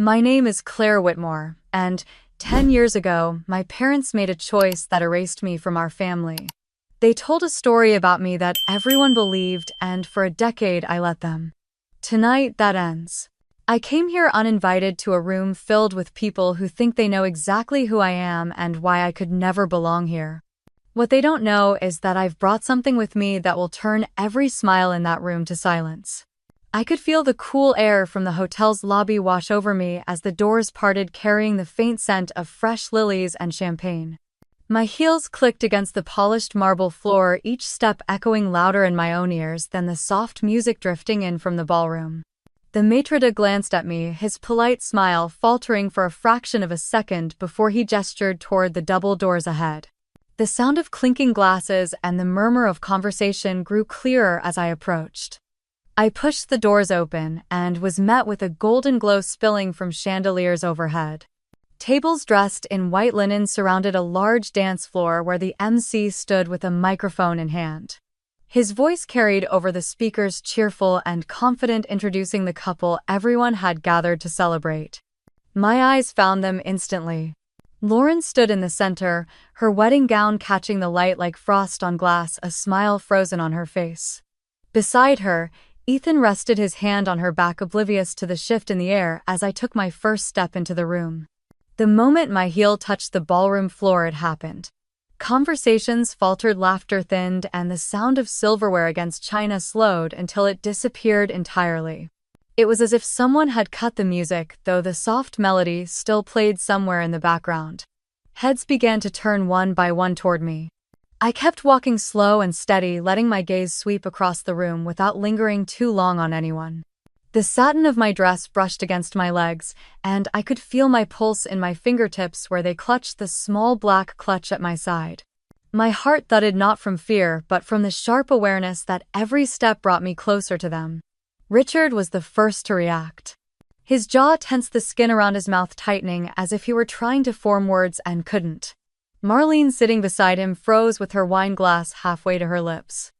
My name is Claire Whitmore, and 10 years ago, my parents made a choice that erased me from our family. They told a story about me that everyone believed, and for a decade I let them. Tonight, that ends. I came here uninvited to a room filled with people who think they know exactly who I am and why I could never belong here. What they don't know is that I've brought something with me that will turn every smile in that room to silence. I could feel the cool air from the hotel's lobby wash over me as the doors parted, carrying the faint scent of fresh lilies and champagne. My heels clicked against the polished marble floor, each step echoing louder in my own ears than the soft music drifting in from the ballroom. The maitre d' glanced at me, his polite smile faltering for a fraction of a second before he gestured toward the double doors ahead. The sound of clinking glasses and the murmur of conversation grew clearer as I approached. I pushed the doors open and was met with a golden glow spilling from chandeliers overhead. Tables dressed in white linen surrounded a large dance floor where the MC stood with a microphone in hand. His voice carried over the speakers, cheerful and confident, introducing the couple everyone had gathered to celebrate. My eyes found them instantly. Lauren stood in the center, her wedding gown catching the light like frost on glass, a smile frozen on her face. Beside her, Ethan rested his hand on her back, oblivious to the shift in the air as I took my first step into the room. The moment my heel touched the ballroom floor, it happened. Conversations faltered, laughter thinned, and the sound of silverware against china slowed until it disappeared entirely. It was as if someone had cut the music, though the soft melody still played somewhere in the background. Heads began to turn one by one toward me. I kept walking slow and steady, letting my gaze sweep across the room without lingering too long on anyone. The satin of my dress brushed against my legs, and I could feel my pulse in my fingertips where they clutched the small black clutch at my side. My heart thudded, not from fear but from the sharp awareness that every step brought me closer to them. Richard was the first to react. His jaw tensed, the skin around his mouth tightening as if he were trying to form words and couldn't. Marlene, sitting beside him, froze with her wine glass halfway to her lips.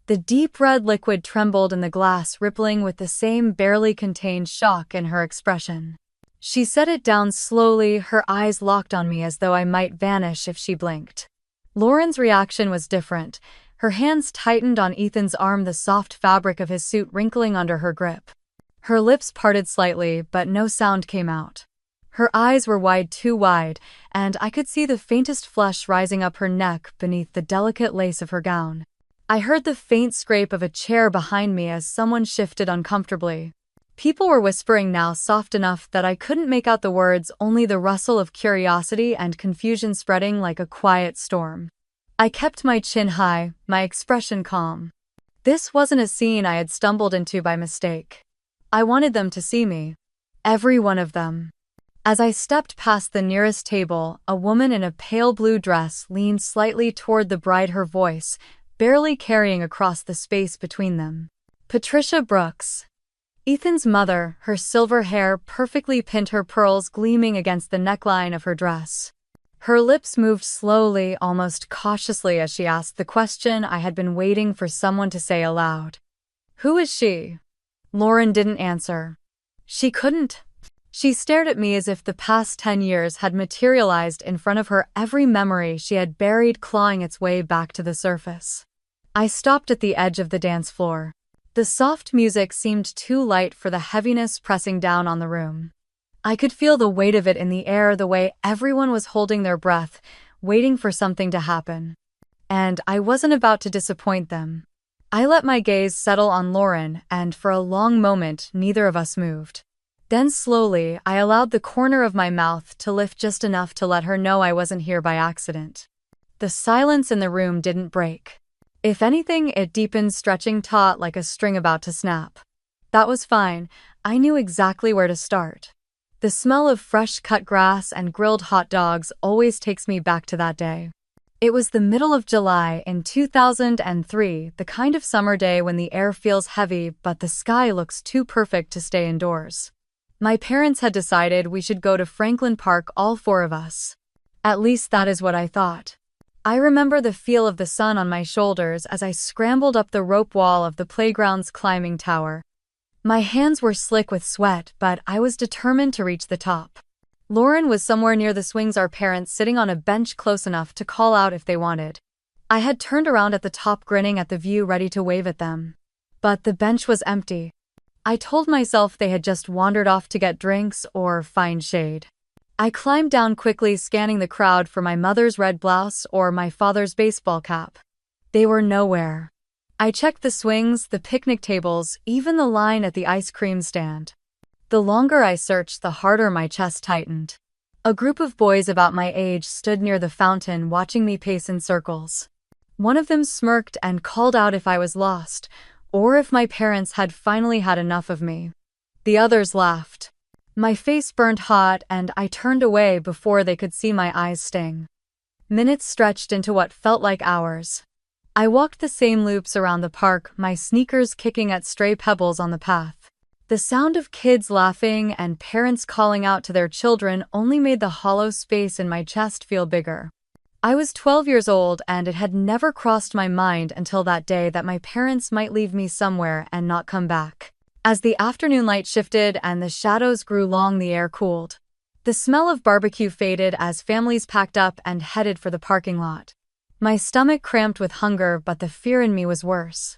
The deep red liquid trembled in the glass, rippling with the same barely contained shock in her expression. She set it down slowly, her eyes locked on me as though I might vanish if she blinked. Lauren's reaction was different. Her hands tightened on Ethan's arm, the soft fabric of his suit wrinkling under her grip. Her lips parted slightly, but no sound came out. Her eyes were wide, too wide, and I could see the faintest flush rising up her neck beneath the delicate lace of her gown. I heard the faint scrape of a chair behind me as someone shifted uncomfortably. People were whispering now, soft enough that I couldn't make out the words, only the rustle of curiosity and confusion spreading like a quiet storm. I kept my chin high, my expression calm. This wasn't a scene I had stumbled into by mistake. I wanted them to see me. Every one of them. As I stepped past the nearest table, a woman in a pale blue dress leaned slightly toward the bride, her voice barely carrying across the space between them. Patricia Brooks. Ethan's mother, her silver hair perfectly pinned, her pearls gleaming against the neckline of her dress. Her lips moved slowly, almost cautiously, as she asked the question I had been waiting for someone to say aloud. "Who is she?" Lauren didn't answer. She couldn't. She stared at me as if the past 10 years had materialized in front of her, every memory she had buried clawing its way back to the surface. I stopped at the edge of the dance floor. The soft music seemed too light for the heaviness pressing down on the room. I could feel the weight of it in the air, the way everyone was holding their breath, waiting for something to happen. And I wasn't about to disappoint them. I let my gaze settle on Lauren, and for a long moment neither of us moved. Then slowly, I allowed the corner of my mouth to lift just enough to let her know I wasn't here by accident. The silence in the room didn't break. If anything, it deepened, stretching taut like a string about to snap. That was fine. I knew exactly where to start. The smell of fresh cut grass and grilled hot dogs always takes me back to that day. It was the middle of July in 2003, the kind of summer day when the air feels heavy but the sky looks too perfect to stay indoors. My parents had decided we should go to Franklin Park, all four of us. At least that is what I thought. I remember the feel of the sun on my shoulders as I scrambled up the rope wall of the playground's climbing tower. My hands were slick with sweat, but I was determined to reach the top. Lauren was somewhere near the swings, our parents sitting on a bench close enough to call out if they wanted. I had turned around at the top, grinning at the view, ready to wave at them. But the bench was empty. I told myself they had just wandered off to get drinks or find shade. I climbed down quickly, scanning the crowd for my mother's red blouse or my father's baseball cap. They were nowhere. I checked the swings, the picnic tables, even the line at the ice cream stand. The longer I searched, the harder my chest tightened. A group of boys about my age stood near the fountain, watching me pace in circles. One of them smirked and called out if I was lost, or if my parents had finally had enough of me. The others laughed. My face burned hot, and I turned away before they could see my eyes sting. Minutes stretched into what felt like hours. I walked the same loops around the park, my sneakers kicking at stray pebbles on the path. The sound of kids laughing and parents calling out to their children only made the hollow space in my chest feel bigger. I was 12 years old, and it had never crossed my mind until that day that my parents might leave me somewhere and not come back. As the afternoon light shifted and the shadows grew long, the air cooled. The smell of barbecue faded as families packed up and headed for the parking lot. My stomach cramped with hunger, but the fear in me was worse.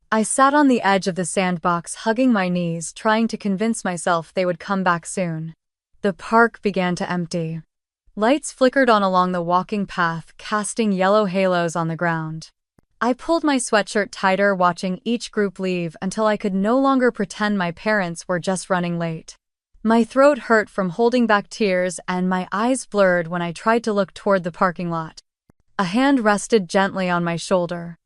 I sat on the edge of the sandbox, hugging my knees, trying to convince myself they would come back soon. The park began to empty. Lights flickered on along the walking path, casting yellow halos on the ground. I pulled my sweatshirt tighter, watching each group leave until I could no longer pretend my parents were just running late. My throat hurt from holding back tears, and my eyes blurred when I tried to look toward the parking lot. A hand rested gently on my shoulder.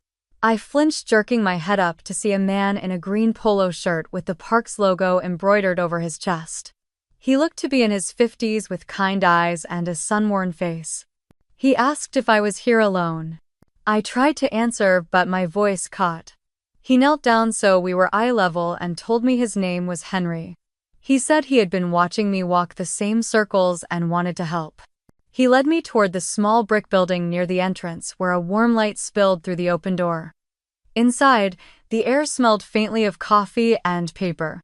I flinched, jerking my head up to see a man in a green polo shirt with the park's logo embroidered over his chest. He looked to be in his 50s with kind eyes and a sun-worn face. He asked if I was here alone. I tried to answer, but my voice caught. He knelt down so we were eye level and told me his name was Henry. He said he had been watching me walk the same circles and wanted to help. He led me toward the small brick building near the entrance, where a warm light spilled through the open door. Inside, the air smelled faintly of coffee and paper.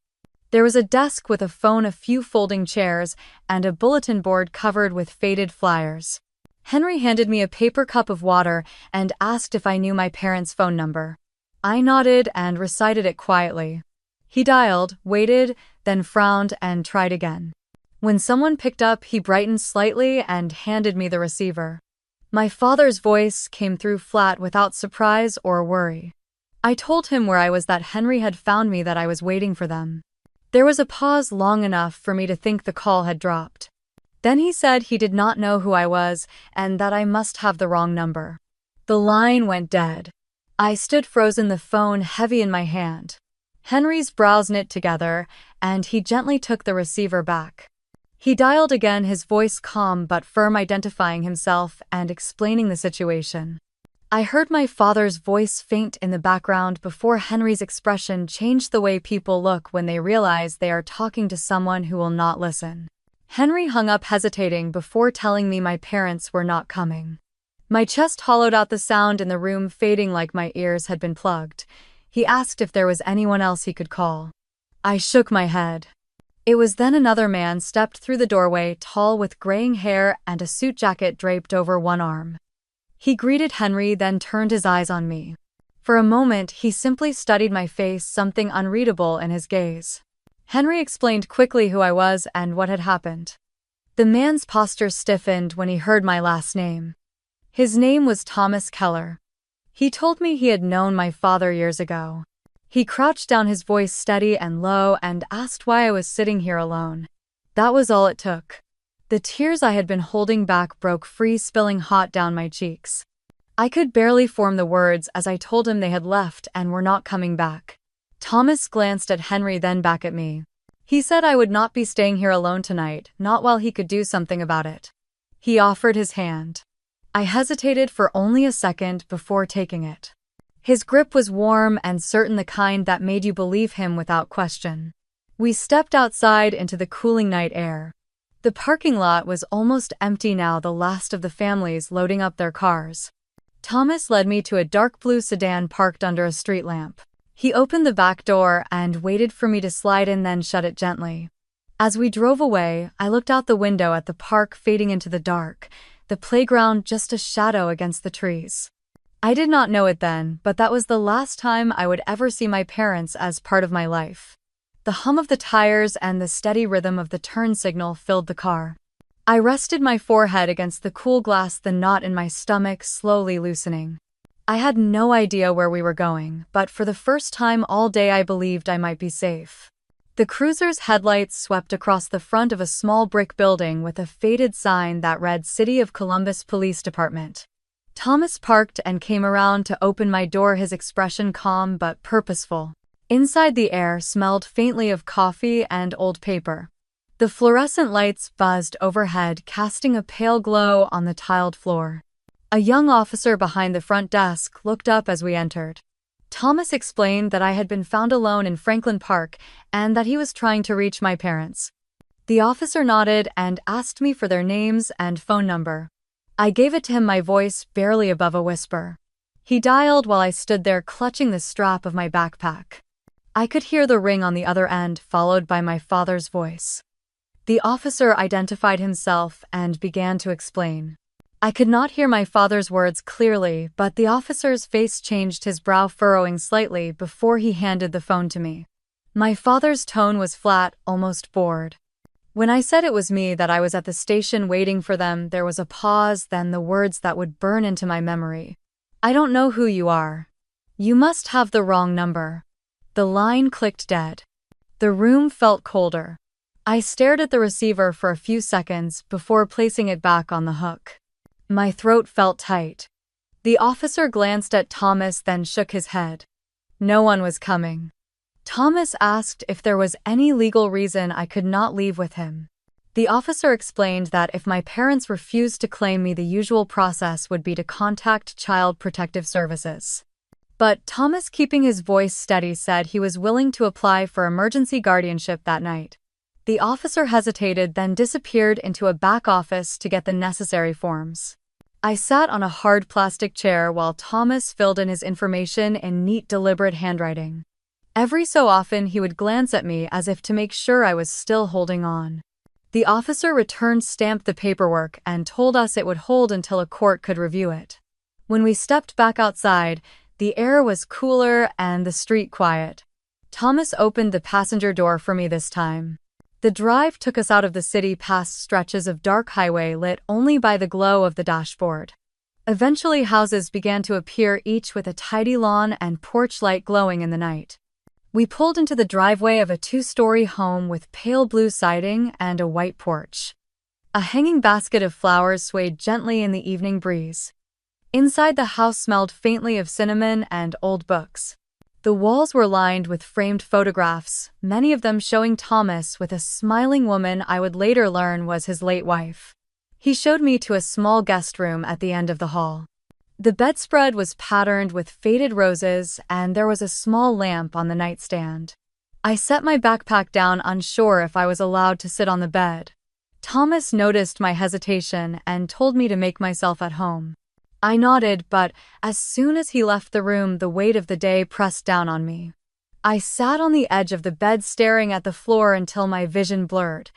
There was a desk with a phone, a few folding chairs, and a bulletin board covered with faded flyers. Henry handed me a paper cup of water and asked if I knew my parents' phone number. I nodded and recited it quietly. He dialed, waited, then frowned and tried again. When someone picked up, he brightened slightly and handed me the receiver. My father's voice came through flat, without surprise or worry. I told him where I was, that Henry had found me, that I was waiting for them. There was a pause long enough for me to think the call had dropped. Then he said he did not know who I was and that I must have the wrong number. The line went dead. I stood frozen, the phone heavy in my hand. Henry's brows knit together, and he gently took the receiver back. He dialed again, his voice calm but firm, identifying himself and explaining the situation. I heard my father's voice faint in the background before Henry's expression changed, the way people look when they realize they are talking to someone who will not listen. Henry hung up, hesitating before telling me my parents were not coming. My chest hollowed out, the sound in the room fading like my ears had been plugged. He asked if there was anyone else he could call. I shook my head. It was then another man stepped through the doorway, tall, with graying hair and a suit jacket draped over one arm. He greeted Henry, then turned his eyes on me. For a moment, he simply studied my face, something unreadable in his gaze. Henry explained quickly who I was and what had happened. The man's posture stiffened when he heard my last name. His name was Thomas Keller. He told me he had known my father years ago. He crouched down, his voice steady and low, and asked why I was sitting here alone. That was all it took. The tears I had been holding back broke free, spilling hot down my cheeks. I could barely form the words as I told him they had left and were not coming back. Thomas glanced at Henry, then back at me. He said I would not be staying here alone tonight, not while he could do something about it. He offered his hand. I hesitated for only a second before taking it. His grip was warm and certain, the kind that made you believe him without question. We stepped outside into the cooling night air. The parking lot was almost empty now, the last of the families loading up their cars. Thomas led me to a dark blue sedan parked under a street lamp. He opened the back door and waited for me to slide in, then shut it gently. As we drove away, I looked out the window at the park fading into the dark, the playground just a shadow against the trees. I did not know it then, but that was the last time I would ever see my parents as part of my life. The hum of the tires and the steady rhythm of the turn signal filled the car. I rested my forehead against the cool glass, the knot in my stomach slowly loosening. I had no idea where we were going, but for the first time all day I believed I might be safe. The cruiser's headlights swept across the front of a small brick building with a faded sign that read City of Columbus Police Department. Thomas parked and came around to open my door, his expression calm but purposeful. Inside, the air smelled faintly of coffee and old paper. The fluorescent lights buzzed overhead, casting a pale glow on the tiled floor. A young officer behind the front desk looked up as we entered. Thomas explained that I had been found alone in Franklin Park and that he was trying to reach my parents. The officer nodded and asked me for their names and phone number. I gave it to him, my voice barely above a whisper. He dialed while I stood there clutching the strap of my backpack. I could hear the ring on the other end, followed by my father's voice. The officer identified himself and began to explain. I could not hear my father's words clearly, but the officer's face changed, his brow furrowing slightly before he handed the phone to me. My father's tone was flat, almost bored. When I said it was me, that I was at the station waiting for them, there was a pause, then the words that would burn into my memory. I don't know who you are. You must have the wrong number. The line clicked dead. The room felt colder. I stared at the receiver for a few seconds before placing it back on the hook. My throat felt tight. The officer glanced at Thomas, then shook his head. No one was coming. Thomas asked if there was any legal reason I could not leave with him. The officer explained that if my parents refused to claim me, the usual process would be to contact Child Protective Services. But Thomas, keeping his voice steady, said he was willing to apply for emergency guardianship that night. The officer hesitated, then disappeared into a back office to get the necessary forms. I sat on a hard plastic chair while Thomas filled in his information in neat, deliberate handwriting. Every so often he would glance at me as if to make sure I was still holding on. The officer returned, stamped the paperwork, and told us it would hold until a court could review it. When we stepped back outside, the air was cooler and the street quiet. Thomas opened the passenger door for me this time. The drive took us out of the city past stretches of dark highway lit only by the glow of the dashboard. Eventually houses began to appear, each with a tidy lawn and porch light glowing in the night. We pulled into the driveway of a two-story home with pale blue siding and a white porch. A hanging basket of flowers swayed gently in the evening breeze. Inside, the house smelled faintly of cinnamon and old books. The walls were lined with framed photographs, many of them showing Thomas with a smiling woman I would later learn was his late wife. He showed me to a small guest room at the end of the hall. The bedspread was patterned with faded roses, and there was a small lamp on the nightstand. I set my backpack down, unsure if I was allowed to sit on the bed. Thomas noticed my hesitation and told me to make myself at home. I nodded, but as soon as he left the room, the weight of the day pressed down on me. I sat on the edge of the bed staring at the floor until my vision blurred.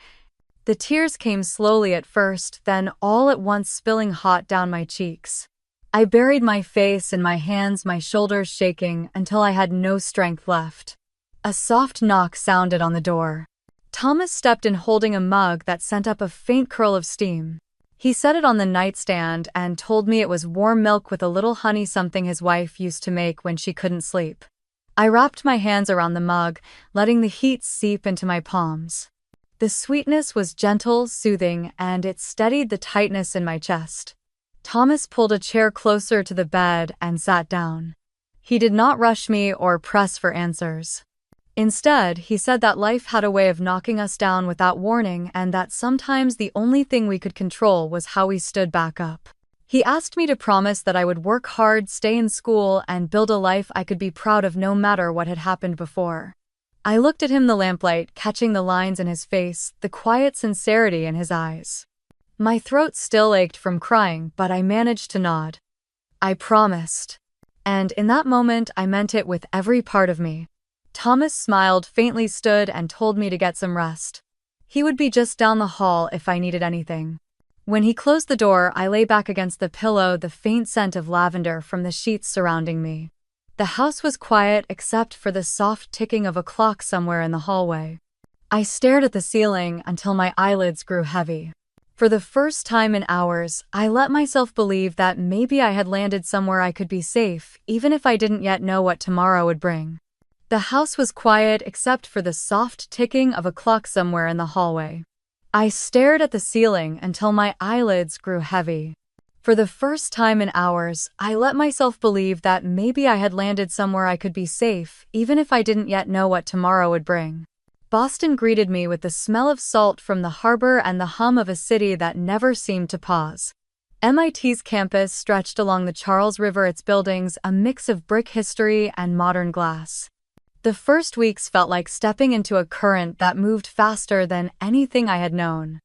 The tears came slowly at first, then all at once spilling hot down my cheeks. I buried my face in my hands, my shoulders shaking until I had no strength left. A soft knock sounded on the door. Thomas stepped in holding a mug that sent up a faint curl of steam. He set it on the nightstand and told me it was warm milk with a little honey, something his wife used to make when she couldn't sleep. I wrapped my hands around the mug, letting the heat seep into my palms. The sweetness was gentle, soothing, and it steadied the tightness in my chest. Thomas pulled a chair closer to the bed and sat down. He did not rush me or press for answers. Instead, he said that life had a way of knocking us down without warning, and that sometimes the only thing we could control was how we stood back up. He asked me to promise that I would work hard, stay in school, and build a life I could be proud of no matter what had happened before. I looked at him, the lamplight catching the lines in his face, the quiet sincerity in his eyes. My throat still ached from crying, but I managed to nod. I promised. And in that moment, I meant it with every part of me. Thomas smiled, faintly stood, and told me to get some rest. He would be just down the hall if I needed anything. When he closed the door, I lay back against the pillow, the faint scent of lavender from the sheets surrounding me. The house was quiet except for the soft ticking of a clock somewhere in the hallway. I stared at the ceiling until my eyelids grew heavy. For the first time in hours, I let myself believe that maybe I had landed somewhere I could be safe, even if I didn't yet know what tomorrow would bring. The house was quiet except for the soft ticking of a clock somewhere in the hallway. I stared at the ceiling until my eyelids grew heavy. For the first time in hours, I let myself believe that maybe I had landed somewhere I could be safe, even if I didn't yet know what tomorrow would bring. Boston greeted me with the smell of salt from the harbor and the hum of a city that never seemed to pause. MIT's campus stretched along the Charles River, its buildings a mix of brick history and modern glass. The first weeks felt like stepping into a current that moved faster than anything I had known.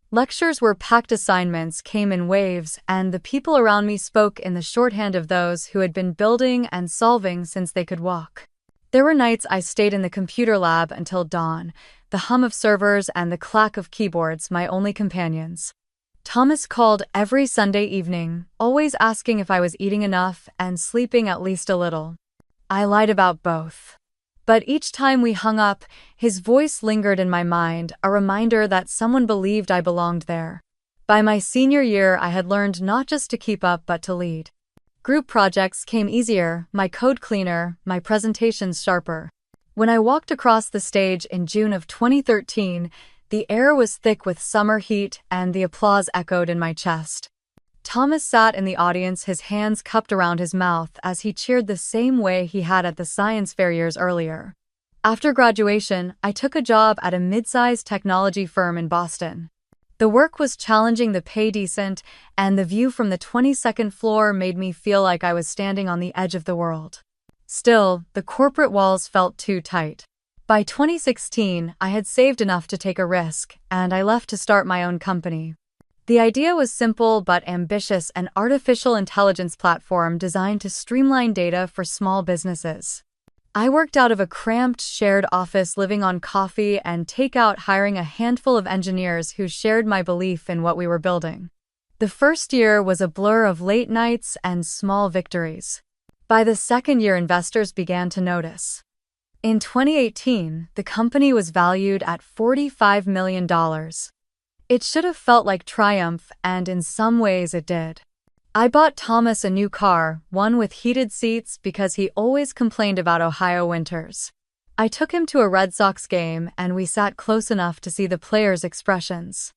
Lectures were packed, assignments came in waves, and the people around me spoke in the shorthand of those who had been building and solving since they could walk. There were nights I stayed in the computer lab until dawn, the hum of servers and the clack of keyboards my only companions. Thomas called every Sunday evening, always asking if I was eating enough and sleeping at least a little. I lied about both. But each time we hung up, his voice lingered in my mind, a reminder that someone believed I belonged there. By my senior year, I had learned not just to keep up but to lead. Group projects came easier, my code cleaner, my presentations sharper. When I walked across the stage in June of 2013, the air was thick with summer heat and the applause echoed in my chest. Thomas sat in the audience, his hands cupped around his mouth as he cheered the same way he had at the science fair years earlier. After graduation, I took a job at a mid-sized technology firm in Boston. The work was challenging, the pay decent, and the view from the 22nd floor made me feel like I was standing on the edge of the world. Still, the corporate walls felt too tight. By 2016, I had saved enough to take a risk, and I left to start my own company. The idea was simple but ambitious: an artificial intelligence platform designed to streamline data for small businesses. I worked out of a cramped shared office, living on coffee and takeout, hiring a handful of engineers who shared my belief in what we were building. The first year was a blur of late nights and small victories. By the second year, investors began to notice. In 2018, the company was valued at $45 million. It should have felt like triumph, and in some ways it did. I bought Thomas a new car, one with heated seats, because he always complained about Ohio winters. I took him to a Red Sox game, and we sat close enough to see the players' expressions.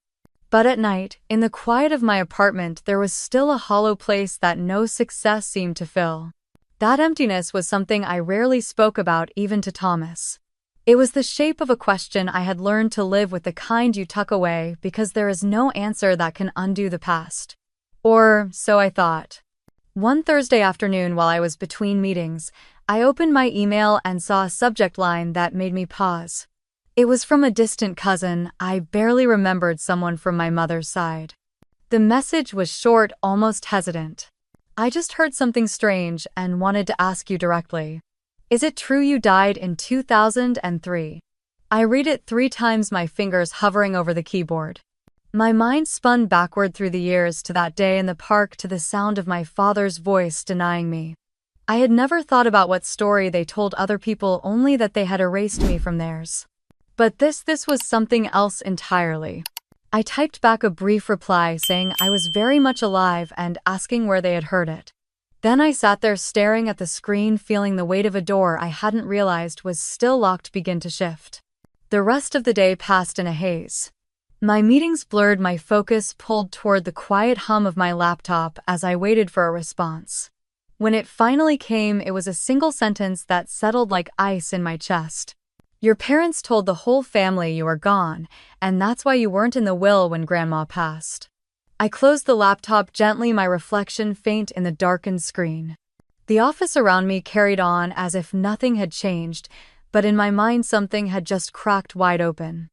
But at night, in the quiet of my apartment, there was still a hollow place that no success seemed to fill. That emptiness was something I rarely spoke about, even to Thomas. It was the shape of a question I had learned to live with, the kind you tuck away because there is no answer that can undo the past. Or so I thought. One Thursday afternoon, while I was between meetings, I opened my email and saw a subject line that made me pause. It was from a distant cousin. I barely remembered someone from my mother's side. The message was short, almost hesitant. "I just heard something strange and wanted to ask you directly. Is it true you died in 2003? I read it 3 times, my fingers hovering over the keyboard. My mind spun backward through the years, to that day in the park, to the sound of my father's voice denying me. I had never thought about what story they told other people, only that they had erased me from theirs. But this was something else entirely. I typed back a brief reply saying I was very much alive and asking where they had heard it. Then I sat there staring at the screen, feeling the weight of a door I hadn't realized was still locked begin to shift. The rest of the day passed in a haze. My meetings blurred, my focus pulled toward the quiet hum of my laptop as I waited for a response. When it finally came, it was a single sentence that settled like ice in my chest. "Your parents told the whole family you were gone, and that's why you weren't in the will when Grandma passed." I closed the laptop gently, my reflection faint in the darkened screen. The office around me carried on as if nothing had changed, but in my mind something had just cracked wide open.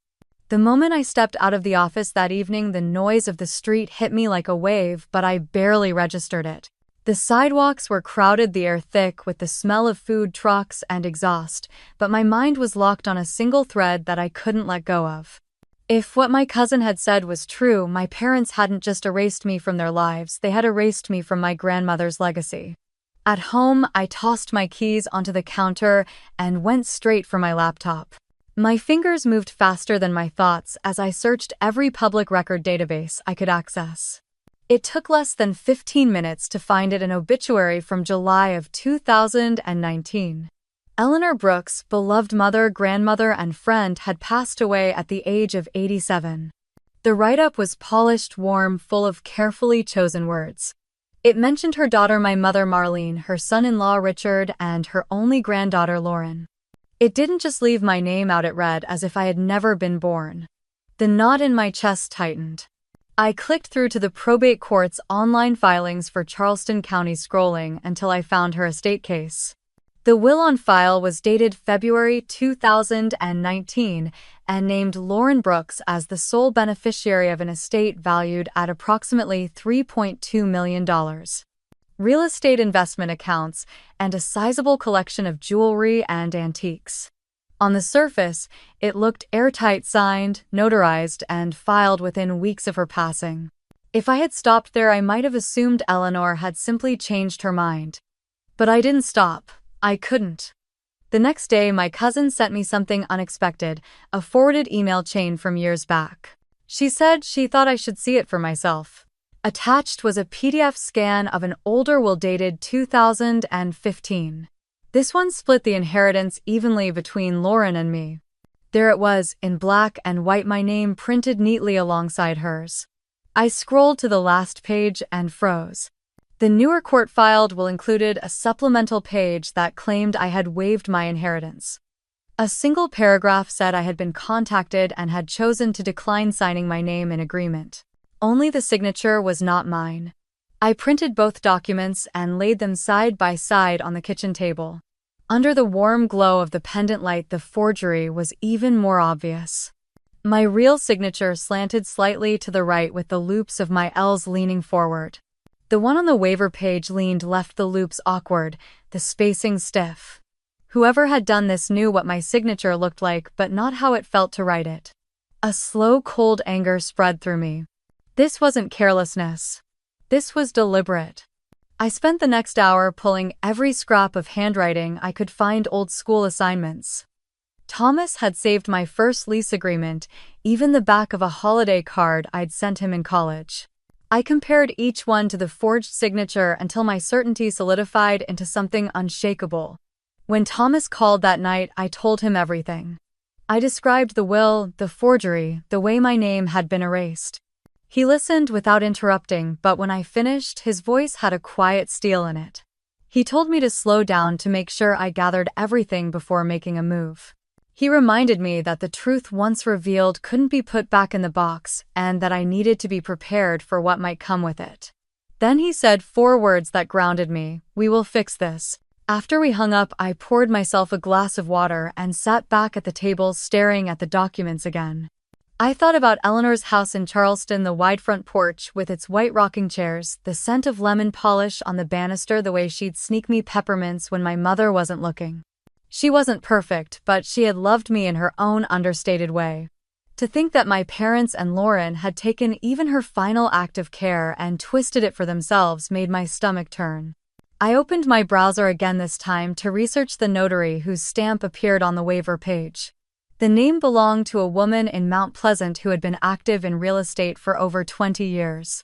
The moment I stepped out of the office that evening, the noise of the street hit me like a wave, but I barely registered it. The sidewalks were crowded, the air thick with the smell of food trucks and exhaust, but my mind was locked on a single thread that I couldn't let go of. If what my cousin had said was true, my parents hadn't just erased me from their lives, they had erased me from my grandmother's legacy. At home, I tossed my keys onto the counter and went straight for my laptop. My fingers moved faster than my thoughts as I searched every public record database I could access. It took less than 15 minutes to find an obituary from July of 2019. Eleanor Brooks' beloved mother, grandmother, and friend had passed away at the age of 87. The write-up was polished, warm, full of carefully chosen words. It mentioned her daughter, my mother Marlene, her son-in-law Richard, and her only granddaughter Lauren. It didn't just leave my name out, it read as if I had never been born. The knot in my chest tightened. I clicked through to the probate court's online filings for Charleston County, scrolling until I found her estate case. The will on file was dated February 2019 and named Lauren Brooks as the sole beneficiary of an estate valued at approximately $3.2 million. Real estate investment accounts, and a sizable collection of jewelry and antiques. On the surface, it looked airtight, signed, notarized, and filed within weeks of her passing. If I had stopped there, I might have assumed Eleanor had simply changed her mind. But I didn't stop. I couldn't. The next day, my cousin sent me something unexpected, a forwarded email chain from years back. She said she thought I should see it for myself. Attached was a PDF scan of an older will dated 2015. This one split the inheritance evenly between Lauren and me. There it was, in black and white, my name printed neatly alongside hers. I scrolled to the last page and froze. The newer court filed will included a supplemental page that claimed I had waived my inheritance. A single paragraph said I had been contacted and had chosen to decline signing my name in agreement. Only the signature was not mine. I printed both documents and laid them side by side on the kitchen table. Under the warm glow of the pendant light, the forgery was even more obvious. My real signature slanted slightly to the right with the loops of my L's leaning forward. The one on the waiver page leaned left, the loops awkward, the spacing stiff. Whoever had done this knew what my signature looked like, but not how it felt to write it. A slow, cold anger spread through me. This wasn't carelessness. This was deliberate. I spent the next hour pulling every scrap of handwriting I could find, old school assignments. Thomas had saved my first lease agreement, even the back of a holiday card I'd sent him in college. I compared each one to the forged signature until my certainty solidified into something unshakable. When Thomas called that night, I told him everything. I described the will, the forgery, the way my name had been erased. He listened without interrupting, but when I finished, his voice had a quiet steel in it. He told me to slow down, to make sure I gathered everything before making a move. He reminded me that the truth once revealed couldn't be put back in the box, and that I needed to be prepared for what might come with it. Then he said 4 words that grounded me: "We will fix this." After we hung up, I poured myself a glass of water and sat back at the table staring at the documents again. I thought about Eleanor's house in Charleston, the wide front porch with its white rocking chairs, the scent of lemon polish on the banister, the way she'd sneak me peppermints when my mother wasn't looking. She wasn't perfect, but she had loved me in her own understated way. To think that my parents and Lauren had taken even her final act of care and twisted it for themselves made my stomach turn. I opened my browser again, this time to research the notary whose stamp appeared on the waiver page. The name belonged to a woman in Mount Pleasant who had been active in real estate for over 20 years.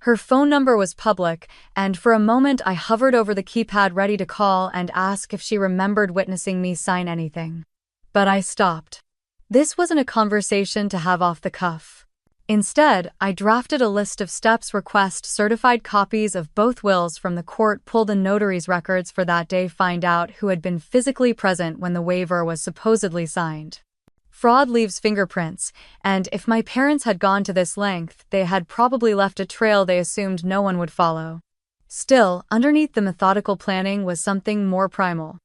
Her phone number was public, and for a moment I hovered over the keypad, ready to call and ask if she remembered witnessing me sign anything. But I stopped. This wasn't a conversation to have off the cuff. Instead, I drafted a list of steps: request certified copies of both wills from the court, pull the notary's records for that day, find out who had been physically present when the waiver was supposedly signed. Fraud leaves fingerprints, and if my parents had gone to this length, they had probably left a trail they assumed no one would follow. Still, underneath the methodical planning was something more primal.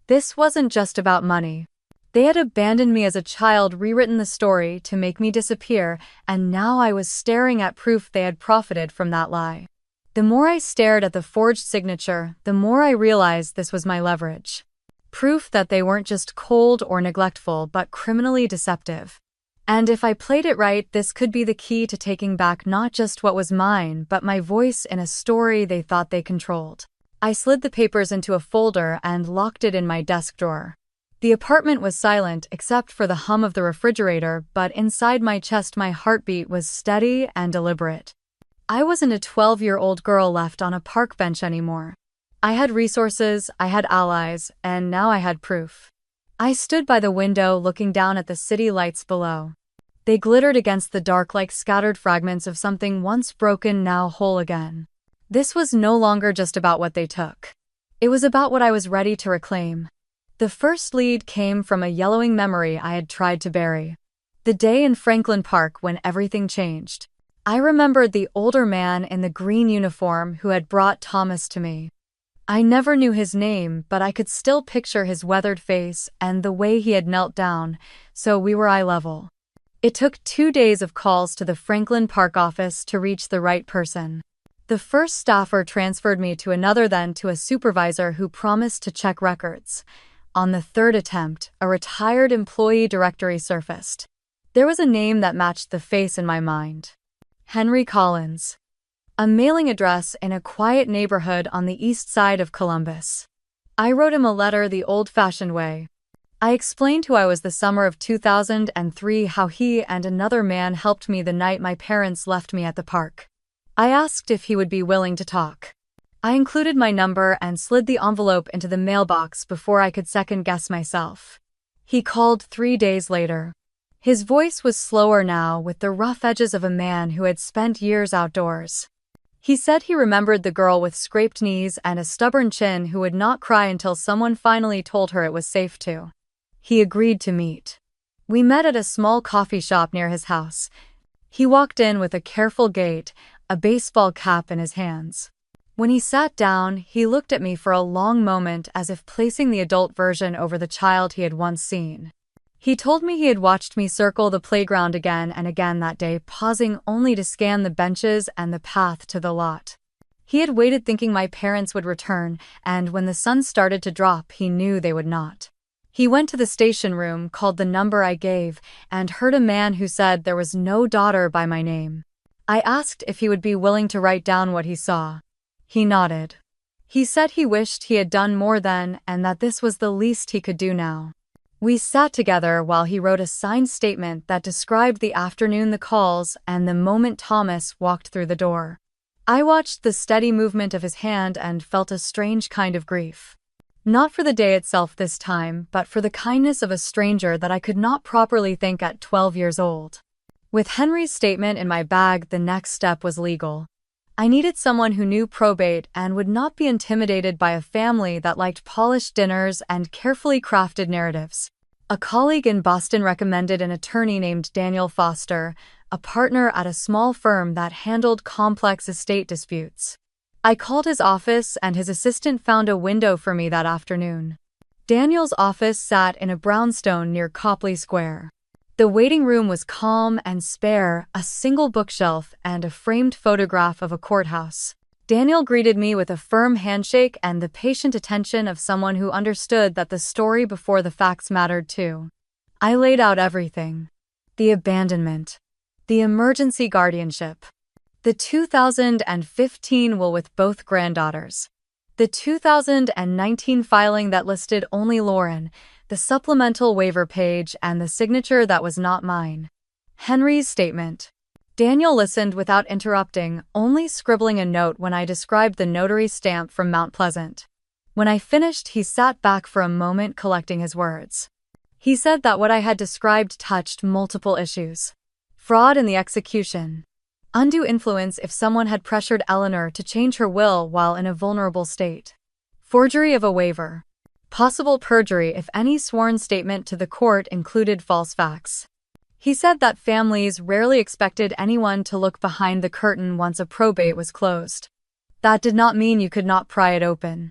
This wasn't just about money. They had abandoned me as a child, rewritten the story to make me disappear, and now I was staring at proof they had profited from that lie. The more I stared at the forged signature, the more I realized this was my leverage. Proof that they weren't just cold or neglectful but criminally deceptive. And if I played it right, this could be the key to taking back not just what was mine, but my voice in a story they thought they controlled. I slid the papers into a folder and locked it in my desk drawer. The apartment was silent except for the hum of the refrigerator, but inside my chest my heartbeat was steady and deliberate. I wasn't a 12-year-old girl left on a park bench anymore. I had resources, I had allies, and now I had proof. I stood by the window looking down at the city lights below. They glittered against the dark like scattered fragments of something once broken, now whole again. This was no longer just about what they took. It was about what I was ready to reclaim. The first lead came from a yellowing memory I had tried to bury. The day in Franklin Park when everything changed. I remembered the older man in the green uniform who had brought Thomas to me. I never knew his name, but I could still picture his weathered face and the way he had knelt down, so we were eye level. It took 2 days of calls to the Franklin Park office to reach the right person. The first staffer transferred me to another, then to a supervisor who promised to check records. On the third attempt, a retired employee directory surfaced. There was a name that matched the face in my mind. Henry Collins. A mailing address in a quiet neighborhood on the east side of Columbus. I wrote him a letter the old-fashioned way. I explained who I was the summer of 2003, how he and another man helped me the night my parents left me at the park. I asked if he would be willing to talk. I included my number and slid the envelope into the mailbox before I could second-guess myself. He called 3 days later. His voice was slower now, with the rough edges of a man who had spent years outdoors. He said he remembered the girl with scraped knees and a stubborn chin who would not cry until someone finally told her it was safe to. He agreed to meet. We met at a small coffee shop near his house. He walked in with a careful gait, a baseball cap in his hands. When he sat down, he looked at me for a long moment, as if placing the adult version over the child he had once seen. He told me he had watched me circle the playground again and again that day, pausing only to scan the benches and the path to the lot. He had waited thinking my parents would return, and when the sun started to drop, he knew they would not. He went to the station room, called the number I gave, and heard a man who said there was no daughter by my name. I asked if he would be willing to write down what he saw. He nodded. He said he wished he had done more then, and that this was the least he could do now. We sat together while he wrote a signed statement that described the afternoon, the calls, and the moment Thomas walked through the door. I watched the steady movement of his hand and felt a strange kind of grief. Not for the day itself this time, but for the kindness of a stranger that I could not properly thank at 12 years old. With Henry's statement in my bag, the next step was legal. I needed someone who knew probate and would not be intimidated by a family that liked polished dinners and carefully crafted narratives. A colleague in Boston recommended an attorney named Daniel Foster, a partner at a small firm that handled complex estate disputes. I called his office, and his assistant found a window for me that afternoon. Daniel's office sat in a brownstone near Copley Square. The waiting room was calm and spare, a single bookshelf and a framed photograph of a courthouse. Daniel greeted me with a firm handshake and the patient attention of someone who understood that the story before the facts mattered too. I laid out everything. The abandonment. The emergency guardianship. The 2015 will with both granddaughters. The 2019 filing that listed only Lauren, the supplemental waiver page, and the signature that was not mine. Henry's statement. Daniel listened without interrupting, only scribbling a note when I described the notary stamp from Mount Pleasant. When I finished, he sat back for a moment, collecting his words. He said that what I had described touched multiple issues. Fraud in the execution. Undue influence if someone had pressured Eleanor to change her will while in a vulnerable state. Forgery of a waiver. Possible perjury if any sworn statement to the court included false facts. He said that families rarely expected anyone to look behind the curtain once a probate was closed. That did not mean you could not pry it open.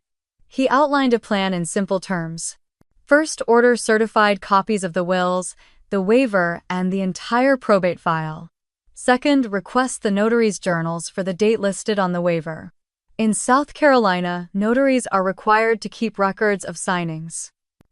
He outlined a plan in simple terms. First, order certified copies of the wills, the waiver, and the entire probate file. Second, request the notary's journals for the date listed on the waiver. In South Carolina, notaries are required to keep records of signings.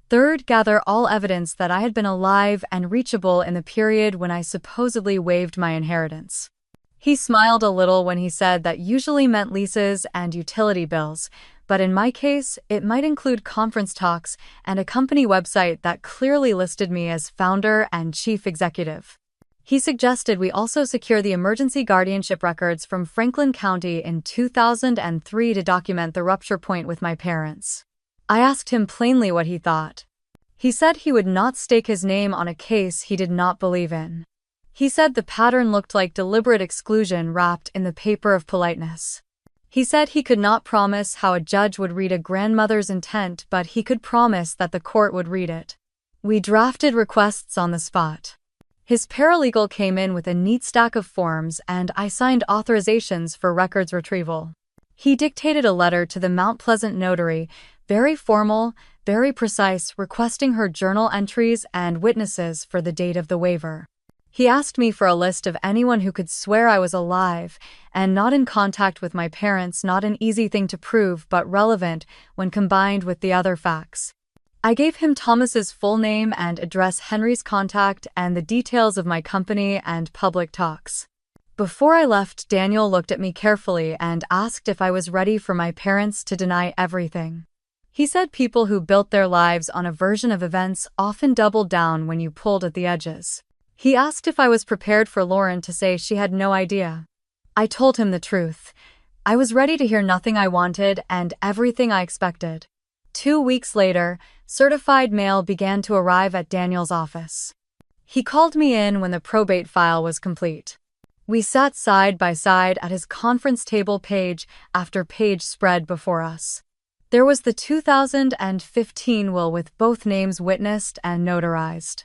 Third, gather all evidence that I had been alive and reachable in the period when I supposedly waived my inheritance. He smiled a little when he said that usually meant leases and utility bills, but in my case, it might include conference talks and a company website that clearly listed me as founder and chief executive. He suggested we also secure the emergency guardianship records from Franklin County in 2003 to document the rupture point with my parents. I asked him plainly what he thought. He said he would not stake his name on a case he did not believe in. He said the pattern looked like deliberate exclusion wrapped in the paper of politeness. He said he could not promise how a judge would read a grandmother's intent, but he could promise that the court would read it. We drafted requests on the spot. His paralegal came in with a neat stack of forms and I signed authorizations for records retrieval. He dictated a letter to the Mount Pleasant notary, very formal, very precise, requesting her journal entries and witnesses for the date of the waiver. He asked me for a list of anyone who could swear I was alive and not in contact with my parents, not an easy thing to prove but relevant when combined with the other facts. I gave him Thomas's full name and address, Henry's contact, and the details of my company and public talks. Before I left, Daniel looked at me carefully and asked if I was ready for my parents to deny everything. He said people who built their lives on a version of events often doubled down when you pulled at the edges. He asked if I was prepared for Lauren to say she had no idea. I told him the truth. I was ready to hear nothing I wanted and everything I expected. 2 weeks later, certified mail began to arrive at Daniel's office. He called me in when the probate file was complete. We sat side by side at his conference table, page after page spread before us. There was the 2015 will with both names witnessed and notarized.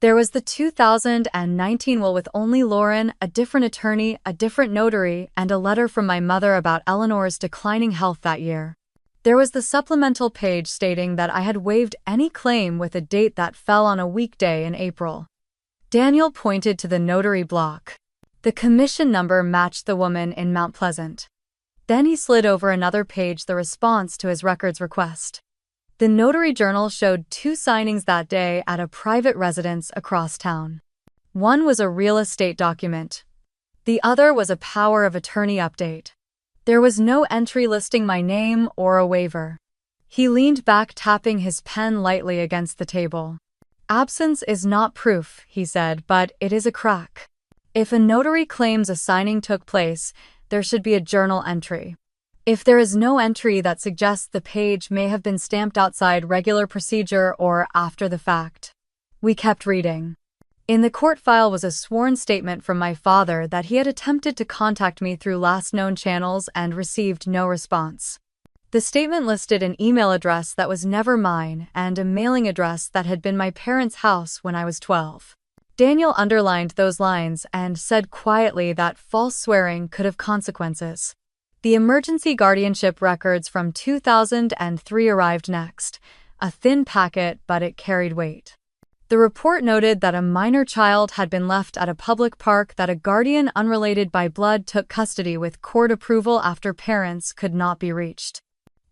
There was the 2019 will with only Lauren, a different attorney, a different notary, and a letter from my mother about Eleanor's declining health that year. There was the supplemental page stating that I had waived any claim with a date that fell on a weekday in April. Daniel pointed to the notary block. The commission number matched the woman in Mount Pleasant. Then he slid over another page the response to his records request. The notary journal showed 2 signings that day at a private residence across town. One was a real estate document. The other was a power of attorney update. There was no entry listing my name or a waiver. He leaned back, tapping his pen lightly against the table. Absence is not proof, he said, but it is a crack. If a notary claims a signing took place, there should be a journal entry. If there is no entry that suggests the page may have been stamped outside regular procedure or after the fact. We kept reading. In the court file was a sworn statement from my father that he had attempted to contact me through last known channels and received no response. The statement listed an email address that was never mine and a mailing address that had been my parents' house when I was 12. Daniel underlined those lines and said quietly that false swearing could have consequences. The emergency guardianship records from 2003 arrived next, a thin packet, but it carried weight. The report noted that a minor child had been left at a public park that a guardian unrelated by blood took custody with court approval after parents could not be reached.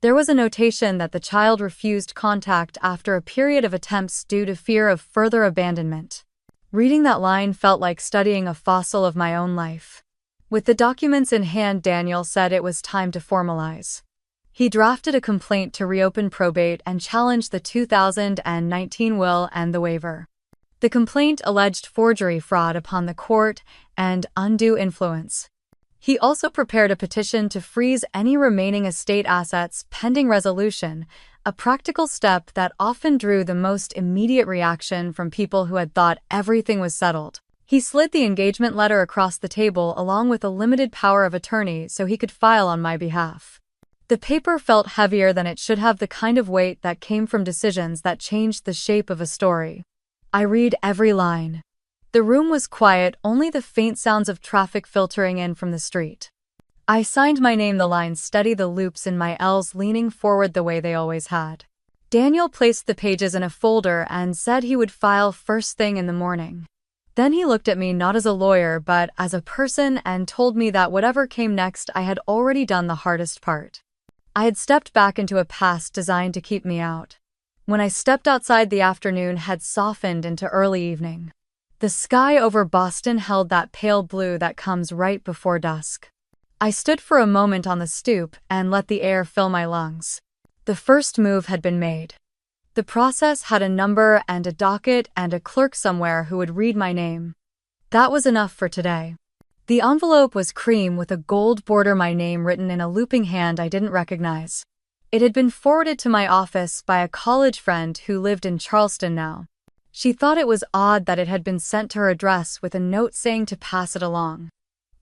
There was a notation that the child refused contact after a period of attempts due to fear of further abandonment. Reading that line felt like studying a fossil of my own life. With the documents in hand, Daniel said it was time to formalize. He drafted a complaint to reopen probate and challenged the 2019 will and the waiver. The complaint alleged forgery, fraud upon the court, and undue influence. He also prepared a petition to freeze any remaining estate assets pending resolution, a practical step that often drew the most immediate reaction from people who had thought everything was settled. He slid the engagement letter across the table along with a limited power of attorney so he could file on my behalf. The paper felt heavier than it should have, the kind of weight that came from decisions that changed the shape of a story. I read every line. The room was quiet, only the faint sounds of traffic filtering in from the street. I signed my name, the lines steady, the loops in my L's leaning forward the way they always had. Daniel placed the pages in a folder and said he would file first thing in the morning. Then he looked at me not as a lawyer but as a person and told me that whatever came next I had already done the hardest part. I had stepped back into a past designed to keep me out. When I stepped outside, the afternoon had softened into early evening. The sky over Boston held that pale blue that comes right before dusk. I stood for a moment on the stoop and let the air fill my lungs. The first move had been made. The process had a number and a docket and a clerk somewhere who would read my name. That was enough for today. The envelope was cream with a gold border, my name written in a looping hand I didn't recognize. It had been forwarded to my office by a college friend who lived in Charleston now. She thought it was odd that it had been sent to her address with a note saying to pass it along.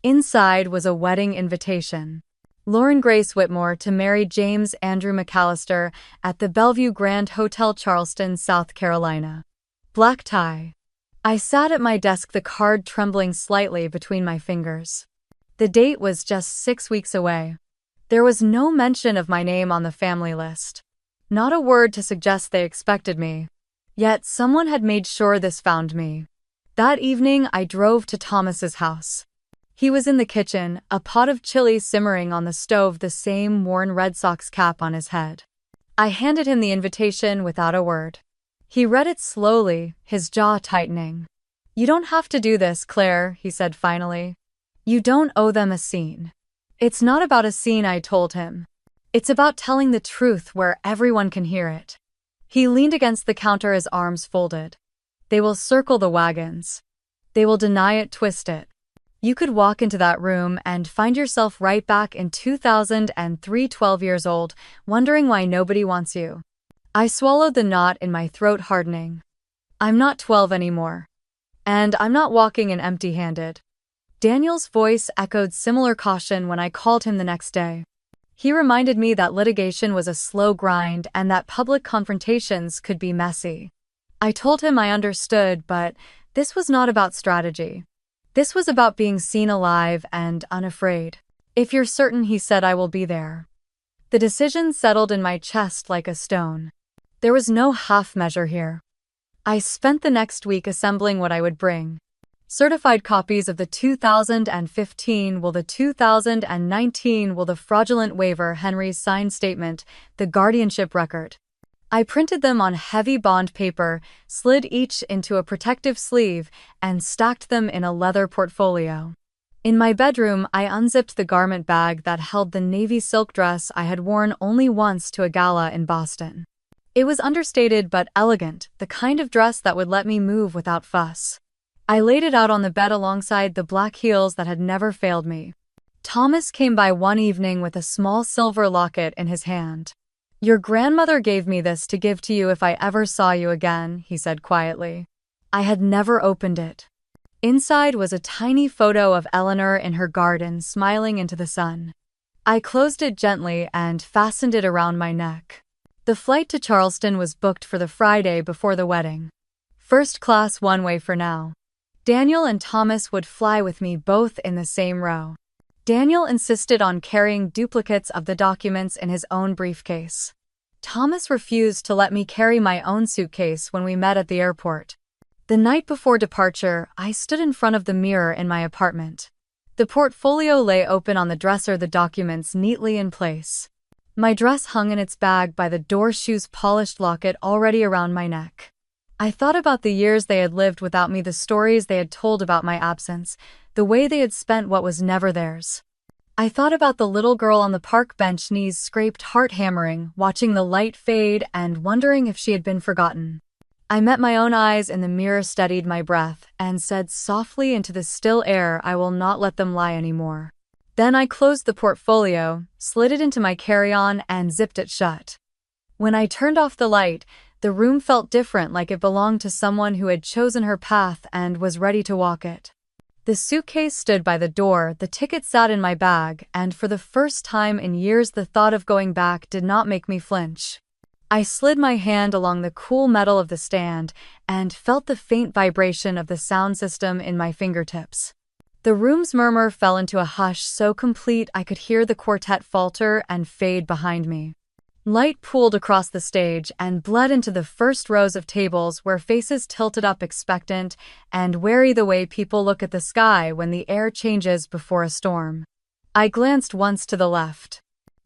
Inside was a wedding invitation. Lauren Grace Whitmore to marry James Andrew McAllister at the Bellevue Grand Hotel, Charleston, South Carolina. Black tie. I sat at my desk, the card trembling slightly between my fingers. The date was just 6 weeks away. There was no mention of my name on the family list. Not a word to suggest they expected me. Yet someone had made sure this found me. That evening I drove to Thomas's house. He was in the kitchen, a pot of chili simmering on the stove, the same worn Red Sox cap on his head. I handed him the invitation without a word. He read it slowly, his jaw tightening. "You don't have to do this, Claire," he said finally. "You don't owe them a scene." "It's not about a scene," I told him. "It's about telling the truth where everyone can hear it." He leaned against the counter, his arms folded. "They will circle the wagons. They will deny it, twist it. You could walk into that room and find yourself right back in 2003, 12 years old, wondering why nobody wants you." I swallowed, the knot in my throat hardening. I'm not 12 anymore. And I'm not walking in empty-handed. Daniel's voice echoed similar caution when I called him the next day. He reminded me that litigation was a slow grind and that public confrontations could be messy. I told him I understood, but this was not about strategy. This was about being seen alive and unafraid. "If you're certain," he said, "I will be there." The decision settled in my chest like a stone. There was no half measure here. I spent the next week assembling what I would bring. Certified copies of the 2015 will, the 2019 will, the fraudulent waiver, Henry's signed statement, the guardianship record. I printed them on heavy bond paper, slid each into a protective sleeve, and stacked them in a leather portfolio. In my bedroom, I unzipped the garment bag that held the navy silk dress I had worn only once to a gala in Boston. It was understated but elegant, the kind of dress that would let me move without fuss. I laid it out on the bed alongside the black heels that had never failed me. Thomas came by one evening with a small silver locket in his hand. "Your grandmother gave me this to give to you if I ever saw you again," he said quietly. I had never opened it. Inside was a tiny photo of Eleanor in her garden, smiling into the sun. I closed it gently and fastened it around my neck. The flight to Charleston was booked for the Friday before the wedding. First class, one way for now. Daniel and Thomas would fly with me, both in the same row. Daniel insisted on carrying duplicates of the documents in his own briefcase. Thomas refused to let me carry my own suitcase when we met at the airport. The night before departure, I stood in front of the mirror in my apartment. The portfolio lay open on the dresser, the documents neatly in place. My dress hung in its bag by the door, shoes polished, locket already around my neck. I thought about the years they had lived without me, the stories they had told about my absence, the way they had spent what was never theirs. I thought about the little girl on the park bench, knees scraped, heart hammering, watching the light fade and wondering if she had been forgotten. I met my own eyes in the mirror, steadied my breath, and said softly into the still air, "I will not let them lie anymore." Then I closed the portfolio, slid it into my carry-on, and zipped it shut. When I turned off the light, the room felt different, like it belonged to someone who had chosen her path and was ready to walk it. The suitcase stood by the door, the ticket sat in my bag, and for the first time in years the thought of going back did not make me flinch. I slid my hand along the cool metal of the stand and felt the faint vibration of the sound system in my fingertips. The room's murmur fell into a hush so complete I could hear the quartet falter and fade behind me. Light pooled across the stage and bled into the first rows of tables where faces tilted up expectant and wary the way people look at the sky when the air changes before a storm. I glanced once to the left.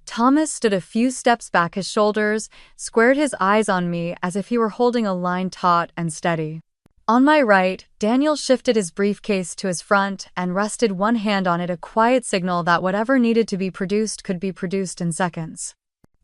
Thomas stood a few steps back, his shoulders, squared, his eyes on me as if he were holding a line taut and steady. On my right, Daniel shifted his briefcase to his front and rested one hand on it, a quiet signal that whatever needed to be produced could be produced in seconds.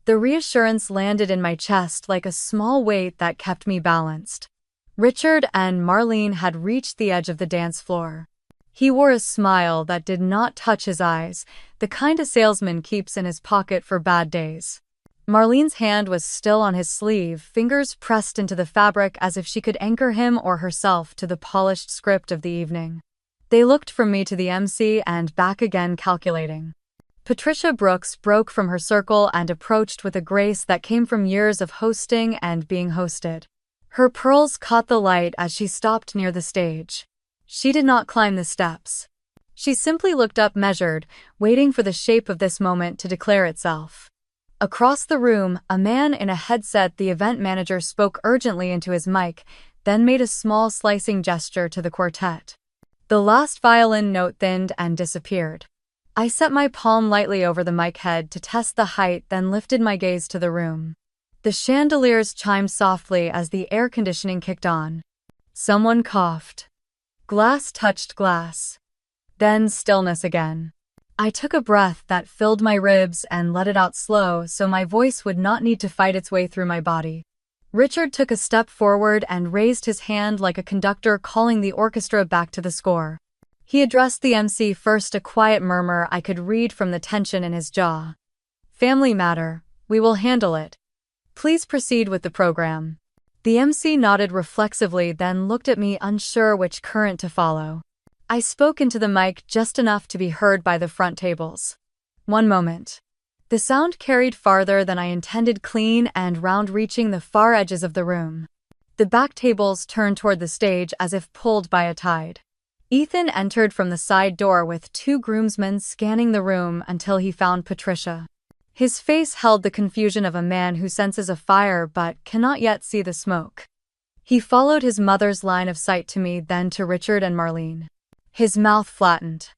The reassurance landed in my chest like a small weight that kept me balanced. Richard and Marlene had reached the edge of the dance floor. He wore a smile that did not touch his eyes, the kind a salesman keeps in his pocket for bad days. Marlene's hand was still on his sleeve, fingers pressed into the fabric as if she could anchor him or herself to the polished script of the evening. They looked from me to the MC and back again, calculating. Patricia Brooks broke from her circle and approached with a grace that came from years of hosting and being hosted. Her pearls caught the light as she stopped near the stage. She did not climb the steps. She simply looked up, measured, waiting for the shape of this moment to declare itself. Across the room, a man in a headset, the event manager, spoke urgently into his mic, then made a small slicing gesture to the quartet. The last violin note thinned and disappeared. I set my palm lightly over the mic head to test the height, then lifted my gaze to the room. The chandeliers chimed softly as the air conditioning kicked on. Someone coughed. Glass touched glass. Then stillness again. I took a breath that filled my ribs and let it out slow so my voice would not need to fight its way through my body. Richard took a step forward and raised his hand like a conductor calling the orchestra back to the score. He addressed the MC first, a quiet murmur I could read from the tension in his jaw. "Family matter, we will handle it. Please proceed with the program." The MC nodded reflexively, then looked at me, unsure which current to follow. I spoke into the mic just enough to be heard by the front tables. One moment. The sound carried farther than I intended, clean and round, reaching the far edges of the room. The back tables turned toward the stage as if pulled by a tide. Ethan entered from the side door with two groomsmen, scanning the room until he found Patricia. His face held the confusion of a man who senses a fire but cannot yet see the smoke. He followed his mother's line of sight to me, then to Richard and Marlene. His mouth flattened.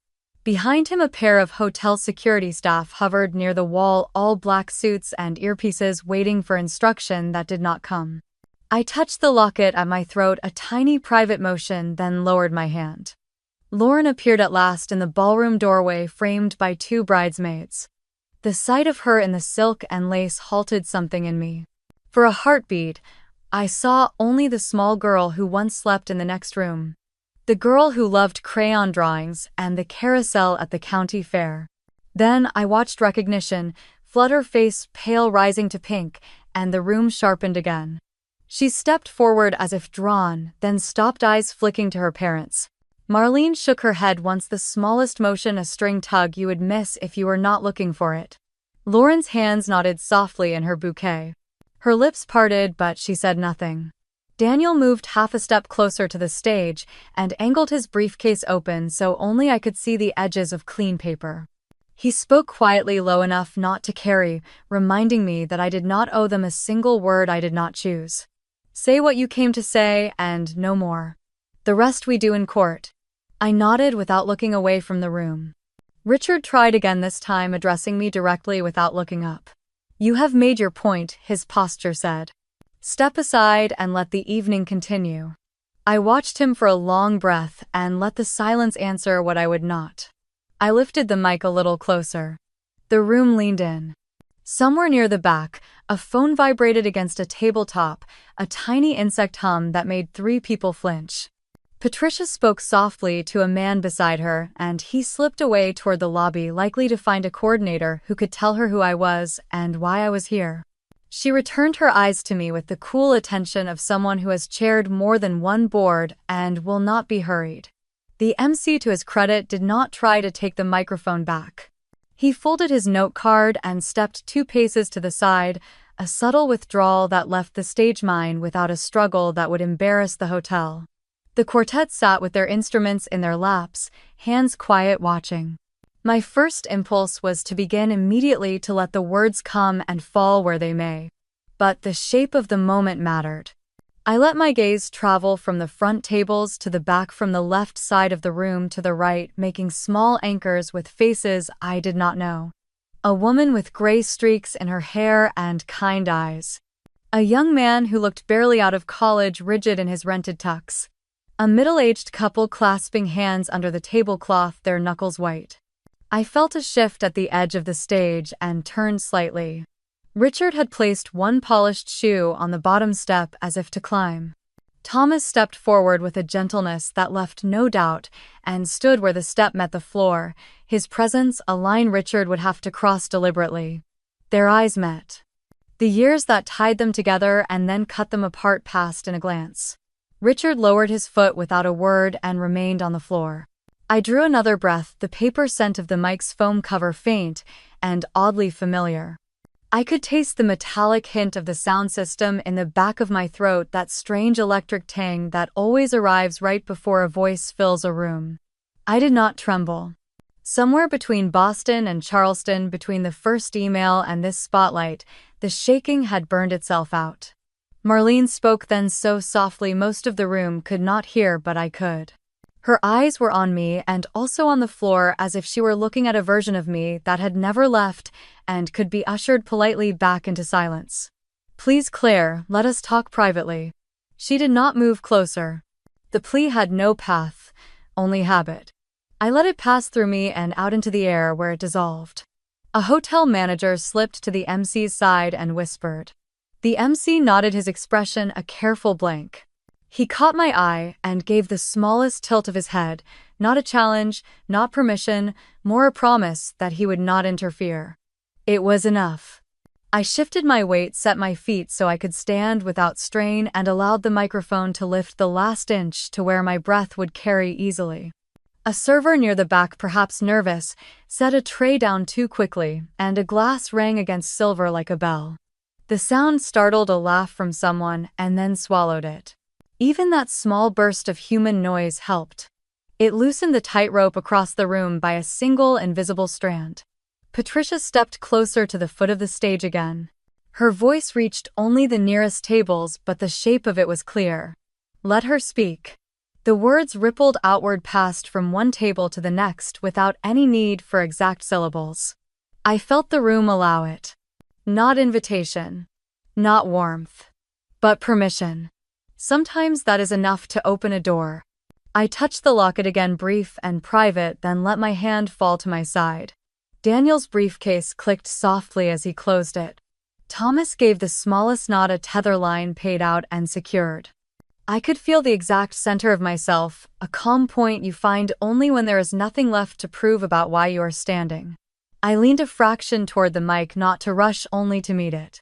Behind him, a pair of hotel security staff hovered near the wall, all black suits and earpieces, waiting for instruction that did not come. I touched the locket at my throat, a tiny private motion, then lowered my hand. Lauren appeared at last in the ballroom doorway, framed by two bridesmaids. The sight of her in the silk and lace halted something in me. For a heartbeat, I saw only the small girl who once slept in the next room. The girl who loved crayon drawings and the carousel at the county fair. Then I watched recognition flood her face, pale rising to pink, and the room sharpened again. She stepped forward as if drawn, then stopped, eyes flicking to her parents. Marlene shook her head once, the smallest motion a string tug you would miss if you were not looking for it. Lauren's hands nodded softly in her bouquet. Her lips parted, but she said nothing. Daniel moved half a step closer to the stage and angled his briefcase open so only I could see the edges of clean paper. He spoke quietly, low enough not to carry, reminding me that I did not owe them a single word I did not choose. Say what you came to say, and no more. The rest we do in court. I nodded without looking away from the room. Richard tried again, this time addressing me directly without looking up. "You have made your point," his posture said. "Step aside and let the evening continue." I watched him for a long breath and let the silence answer what I would not. I lifted the mic a little closer. The room leaned in. Somewhere near the back, a phone vibrated against a tabletop, a tiny insect hum that made 3 people flinch. Patricia spoke softly to a man beside her, and he slipped away toward the lobby, likely to find a coordinator who could tell her who I was and why I was here. She returned her eyes to me with the cool attention of someone who has chaired more than one board and will not be hurried. The MC, to his credit, did not try to take the microphone back. He folded his note card and stepped 2 paces to the side, a subtle withdrawal that left the stage mine without a struggle that would embarrass the hotel. The quartet sat with their instruments in their laps, hands quiet, watching. My first impulse was to begin immediately to let the words come and fall where they may. But the shape of the moment mattered. I let my gaze travel from the front tables to the back, from the left side of the room to the right, making small anchors with faces I did not know. A woman with gray streaks in her hair and kind eyes. A young man who looked barely out of college, rigid in his rented tux. A middle-aged couple clasping hands under the tablecloth, their knuckles white. I felt a shift at the edge of the stage and turned slightly. Richard had placed one polished shoe on the bottom step as if to climb. Thomas stepped forward with a gentleness that left no doubt and stood where the step met the floor, his presence a line Richard would have to cross deliberately. Their eyes met. The years that tied them together and then cut them apart passed in a glance. Richard lowered his foot without a word and remained on the floor. I drew another breath, the paper scent of the mic's foam cover faint and oddly familiar. I could taste the metallic hint of the sound system in the back of my throat, that strange electric tang that always arrives right before a voice fills a room. I did not tremble. Somewhere between Boston and Charleston, between the first email and this spotlight, the shaking had burned itself out. Marlene spoke then so softly most of the room could not hear, but I could. Her eyes were on me and also on the floor, as if she were looking at a version of me that had never left and could be ushered politely back into silence. "Please, Claire, let us talk privately." She did not move closer. The plea had no path, only habit. I let it pass through me and out into the air where it dissolved. A hotel manager slipped to the MC's side and whispered. The MC nodded, his expression a careful blank. He caught my eye and gave the smallest tilt of his head, not a challenge, not permission, more a promise that he would not interfere. It was enough. I shifted my weight, set my feet so I could stand without strain, and allowed the microphone to lift the last inch to where my breath would carry easily. A server near the back, perhaps nervous, set a tray down too quickly, and a glass rang against silver like a bell. The sound startled a laugh from someone and then swallowed it. Even that small burst of human noise helped. It loosened the tightrope across the room by a single invisible strand. Patricia stepped closer to the foot of the stage again. Her voice reached only the nearest tables, but the shape of it was clear. Let her speak. The words rippled outward, passed from one table to the next without any need for exact syllables. I felt the room allow it. Not invitation. Not warmth. But permission. Sometimes that is enough to open a door. I touched the locket again, brief and private, then let my hand fall to my side. Daniel's briefcase clicked softly as he closed it. Thomas gave the smallest nod, a tether line paid out and secured. I could feel the exact center of myself, a calm point you find only when there is nothing left to prove about why you are standing. I leaned a fraction toward the mic, not to rush, only to meet it.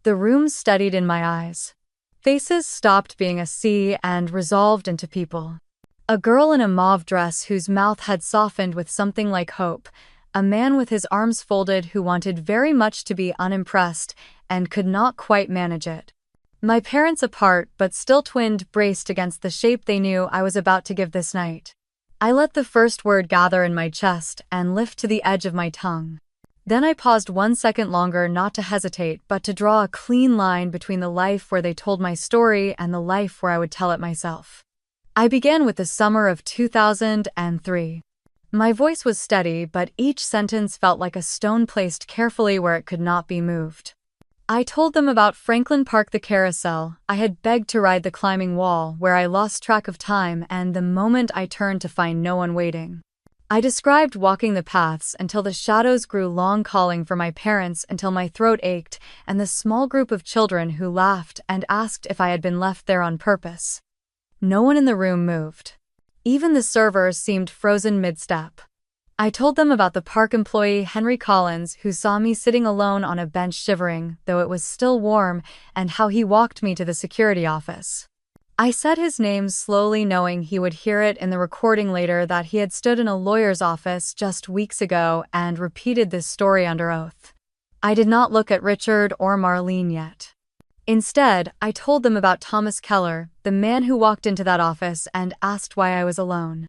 The room steadied in my eyes. Faces stopped being a sea and resolved into people. A girl in a mauve dress whose mouth had softened with something like hope. A man with his arms folded who wanted very much to be unimpressed and could not quite manage it. My parents, apart but still twinned, braced against the shape they knew I was about to give this night. I let the first word gather in my chest and lift to the edge of my tongue. Then I paused 1 second longer, not to hesitate, but to draw a clean line between the life where they told my story and the life where I would tell it myself. I began with the summer of 2003. My voice was steady, but each sentence felt like a stone placed carefully where it could not be moved. I told them about Franklin Park, the carousel. I had begged to ride the climbing wall, where I lost track of time, and the moment I turned to find no one waiting. I described walking the paths until the shadows grew long, calling for my parents until my throat ached, and the small group of children who laughed and asked if I had been left there on purpose. No one in the room moved. Even the servers seemed frozen mid-step. I told them about the park employee Henry Collins, who saw me sitting alone on a bench shivering, though it was still warm, and how he walked me to the security office. I said his name slowly, knowing he would hear it in the recording later, that he had stood in a lawyer's office just weeks ago, and repeated this story under oath. I did not look at Richard or Marlene yet. Instead, I told them about Thomas Keller, the man who walked into that office and asked why I was alone.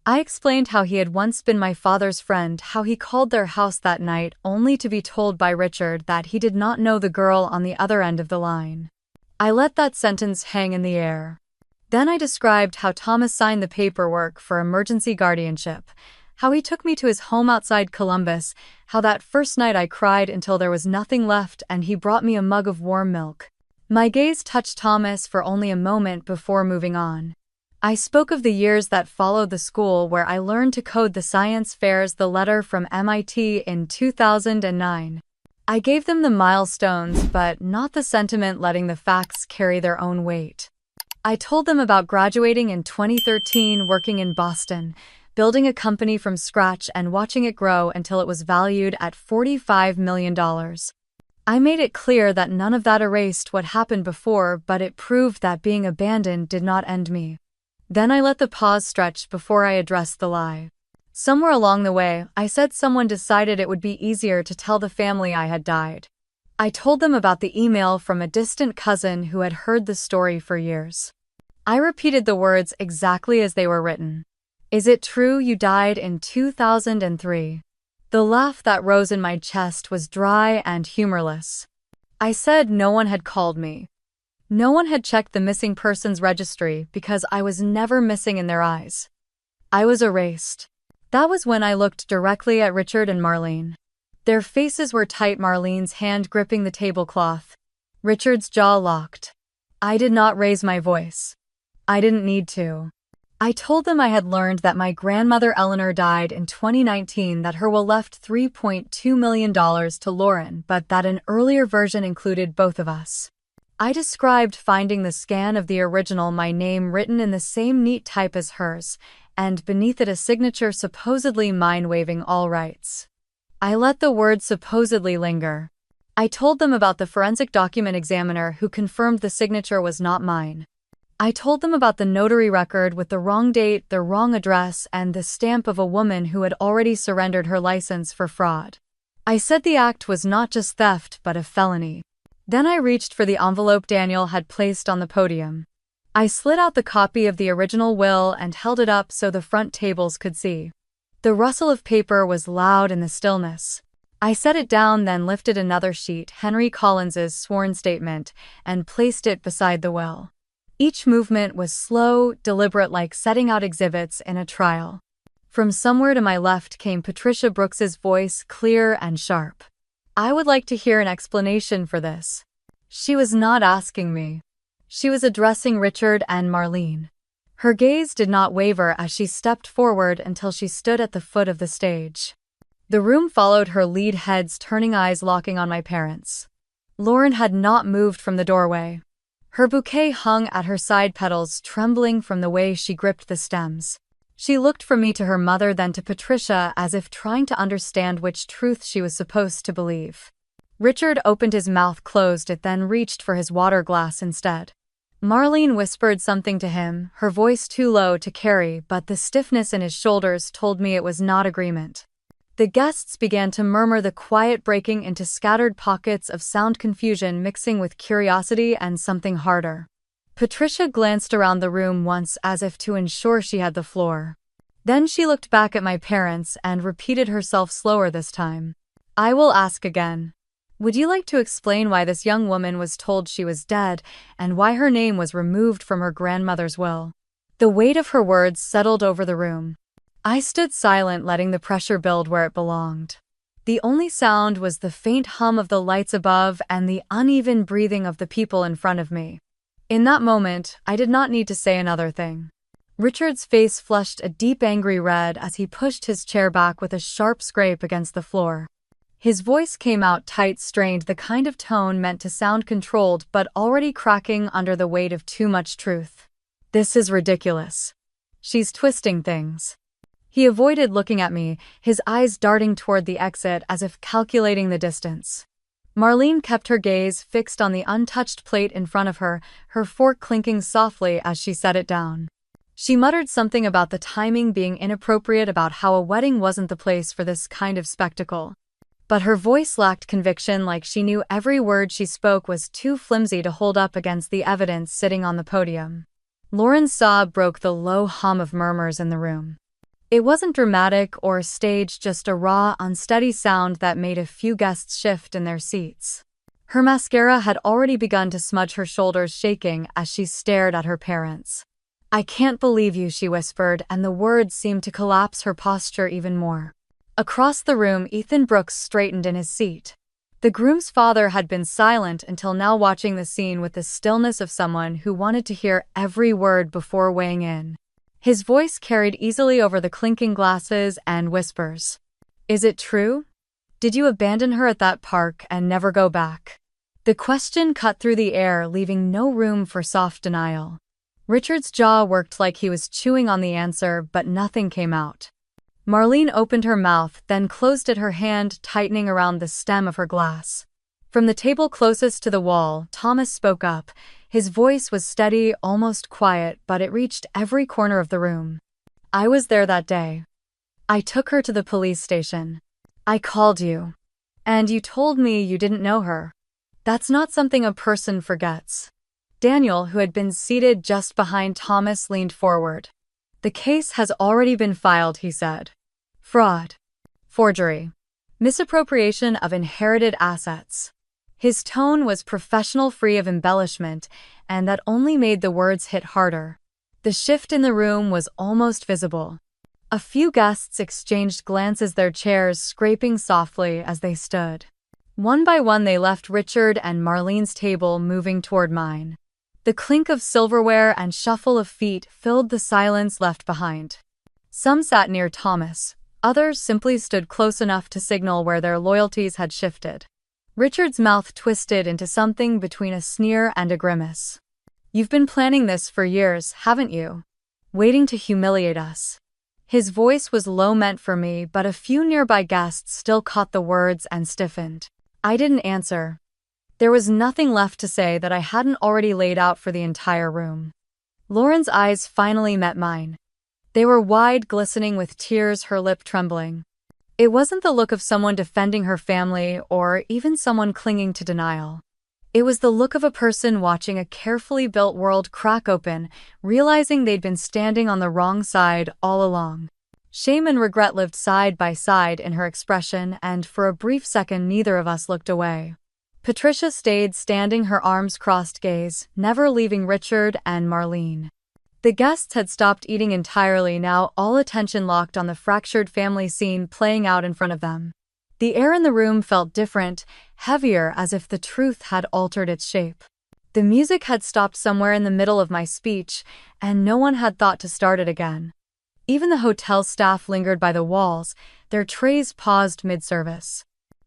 I explained how he had once been my father's friend, how he called their house that night only to be told by Richard that he did not know the girl on the other end of the line. I let that sentence hang in the air. Then I described how Thomas signed the paperwork for emergency guardianship, how he took me to his home outside Columbus, how that first night I cried until there was nothing left and he brought me a mug of warm milk. My gaze touched Thomas for only a moment before moving on. I spoke of the years that followed the school where I learned to code the science fairs, the letter from MIT in 2009. I gave them the milestones, but not the sentiment, letting the facts carry their own weight. I told them about graduating in 2013, working in Boston, building a company from scratch and watching it grow until it was valued at $45 million. I made it clear that none of that erased what happened before, but it proved that being abandoned did not end me. Then I let the pause stretch before I addressed the lie. Somewhere along the way, I said someone decided it would be easier to tell the family I had died. I told them about the email from a distant cousin who had heard the story for years. I repeated the words exactly as they were written. "Is it true you died in 2003? The laugh that rose in my chest was dry and humorless. I said no one had called me. No one had checked the missing persons registry because I was never missing in their eyes. I was erased. That was when I looked directly at Richard and Marlene. Their faces were tight, Marlene's hand gripping the tablecloth. Richard's jaw locked. I did not raise my voice. I didn't need to. I told them I had learned that my grandmother Eleanor died in 2019, that her will left $3.2 million to Lauren, but that an earlier version included both of us. I described finding the scan of the original, my name written in the same neat type as hers, and beneath it a signature supposedly mine, waiving all rights. I let the word supposedly linger. I told them about the forensic document examiner who confirmed the signature was not mine. I told them about the notary record with the wrong date, the wrong address, and the stamp of a woman who had already surrendered her license for fraud. I said the act was not just theft but a felony. Then I reached for the envelope Daniel had placed on the podium. I slid out the copy of the original will and held it up so the front tables could see. The rustle of paper was loud in the stillness. I set it down, then lifted another sheet, Henry Collins's sworn statement, and placed it beside the will. Each movement was slow, deliberate, like setting out exhibits in a trial. From somewhere to my left came Patricia Brooks's voice, clear and sharp. I would like to hear an explanation for this. She was not asking me. She was addressing Richard and Marlene. Her gaze did not waver as she stepped forward until she stood at the foot of the stage. The room followed her lead, heads turning, eyes locking on my parents. Lauren had not moved from the doorway. Her bouquet hung at her side petals, trembling from the way she gripped the stems. She looked from me to her mother, then to Patricia, as if trying to understand which truth she was supposed to believe. Richard opened his mouth, closed it, then reached for his water glass instead. Marlene whispered something to him, her voice too low to carry, but the stiffness in his shoulders told me it was not agreement. The guests began to murmur, the quiet breaking into scattered pockets of sound, confusion mixing with curiosity and something harder. Patricia glanced around the room once as if to ensure she had the floor. Then she looked back at my parents and repeated herself slower this time. I will ask again. Would you like to explain why this young woman was told she was dead and why her name was removed from her grandmother's will? The weight of her words settled over the room. I stood silent, letting the pressure build where it belonged. The only sound was the faint hum of the lights above and the uneven breathing of the people in front of me. In that moment, I did not need to say another thing. Richard's face flushed a deep angry red as he pushed his chair back with a sharp scrape against the floor. His voice came out tight, strained, the kind of tone meant to sound controlled but already cracking under the weight of too much truth. This is ridiculous. She's twisting things. He avoided looking at me, his eyes darting toward the exit as if calculating the distance. Marlene kept her gaze fixed on the untouched plate in front of her, her fork clinking softly as she set it down. She muttered something about the timing being inappropriate, about how a wedding wasn't the place for this kind of spectacle. But her voice lacked conviction, like she knew every word she spoke was too flimsy to hold up against the evidence sitting on the podium. Lauren's sob broke the low hum of murmurs in the room. It wasn't dramatic or staged, just a raw, unsteady sound that made a few guests shift in their seats. Her mascara had already begun to smudge her shoulders, shaking as she stared at her parents. "I can't believe you," she whispered, and the words seemed to collapse her posture even more. Across the room, Ethan Brooks straightened in his seat. The groom's father had been silent until now, watching the scene with the stillness of someone who wanted to hear every word before weighing in. His voice carried easily over the clinking glasses and whispers. "Is it true? Did you abandon her at that park and never go back?" The question cut through the air, leaving no room for soft denial. Richard's jaw worked like he was chewing on the answer, but nothing came out. Marlene opened her mouth, then closed it, her hand tightening around the stem of her glass. From the table closest to the wall, Thomas spoke up. His voice was steady, almost quiet, but it reached every corner of the room. "I was there that day. I took her to the police station. I called you. And you told me you didn't know her. That's not something a person forgets." Daniel, who had been seated just behind Thomas, leaned forward. "The case has already been filed," he said. "Fraud. Forgery. Misappropriation of inherited assets." His tone was professional, free of embellishment, and that only made the words hit harder. The shift in the room was almost visible. A few guests exchanged glances, their chairs scraping softly as they stood. One by one they left Richard and Marlene's table, moving toward mine. The clink of silverware and shuffle of feet filled the silence left behind. Some sat near Thomas, others simply stood close enough to signal where their loyalties had shifted. Richard's mouth twisted into something between a sneer and a grimace. "You've been planning this for years, haven't you? Waiting to humiliate us." His voice was low, meant for me, but a few nearby guests still caught the words and stiffened. I didn't answer. There was nothing left to say that I hadn't already laid out for the entire room. Lauren's eyes finally met mine. They were wide, glistening with tears, her lip trembling. It wasn't the look of someone defending her family or even someone clinging to denial. It was the look of a person watching a carefully built world crack open, realizing they'd been standing on the wrong side all along. Shame and regret lived side by side in her expression, and for a brief second neither of us looked away. Patricia stayed standing, her arms crossed, gaze never leaving Richard and Marlene. The guests had stopped eating entirely now, all attention locked on the fractured family scene playing out in front of them. The air in the room felt different, heavier, as if the truth had altered its shape. The music had stopped somewhere in the middle of my speech, and no one had thought to start it again. Even the hotel staff lingered by the walls, their trays paused mid-service.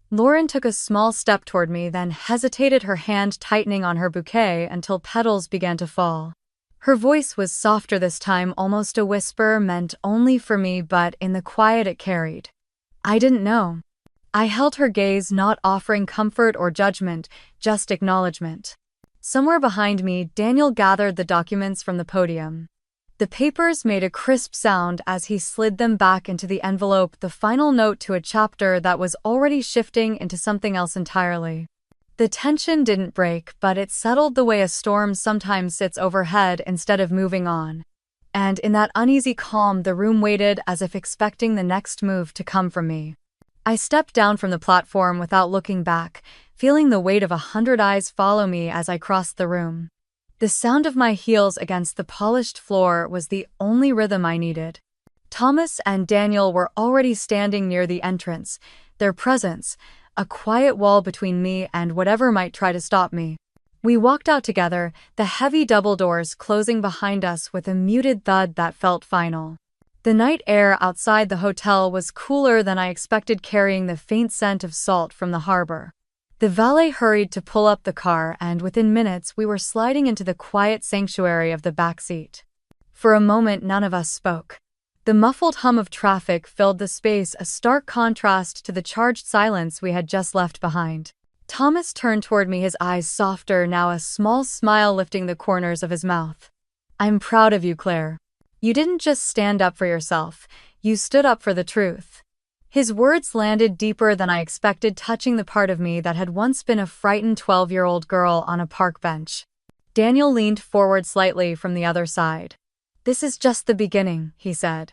Lauren took a small step toward me, then hesitated, her hand tightening on her bouquet until petals began to fall. Her voice was softer this time, almost a whisper, meant only for me, but in the quiet it carried. "I didn't know." I held her gaze, not offering comfort or judgment, just acknowledgement. Somewhere behind me, Daniel gathered the documents from the podium. The papers made a crisp sound as he slid them back into the envelope, the final note to a chapter that was already shifting into something else entirely. The tension didn't break, but it settled the way a storm sometimes sits overhead instead of moving on. And in that uneasy calm, the room waited, as if expecting the next move to come from me. I stepped down from the platform without looking back, feeling the weight of 100 eyes follow me as I crossed the room. The sound of my heels against the polished floor was the only rhythm I needed. Thomas and Daniel were already standing near the entrance, their presence a quiet wall between me and whatever might try to stop me. We walked out together, the heavy double doors closing behind us with a muted thud that felt final. The night air outside the hotel was cooler than I expected, carrying the faint scent of salt from the harbor. The valet hurried to pull up the car, and within minutes we were sliding into the quiet sanctuary of the back seat. For a moment none of us spoke. The muffled hum of traffic filled the space, a stark contrast to the charged silence we had just left behind. Thomas turned toward me, his eyes softer now, a small smile lifting the corners of his mouth. "I'm proud of you, Claire. You didn't just stand up for yourself, you stood up for the truth." His words landed deeper than I expected, touching the part of me that had once been a frightened 12-year-old girl on a park bench. Daniel leaned forward slightly from the other side. "This is just the beginning," he said.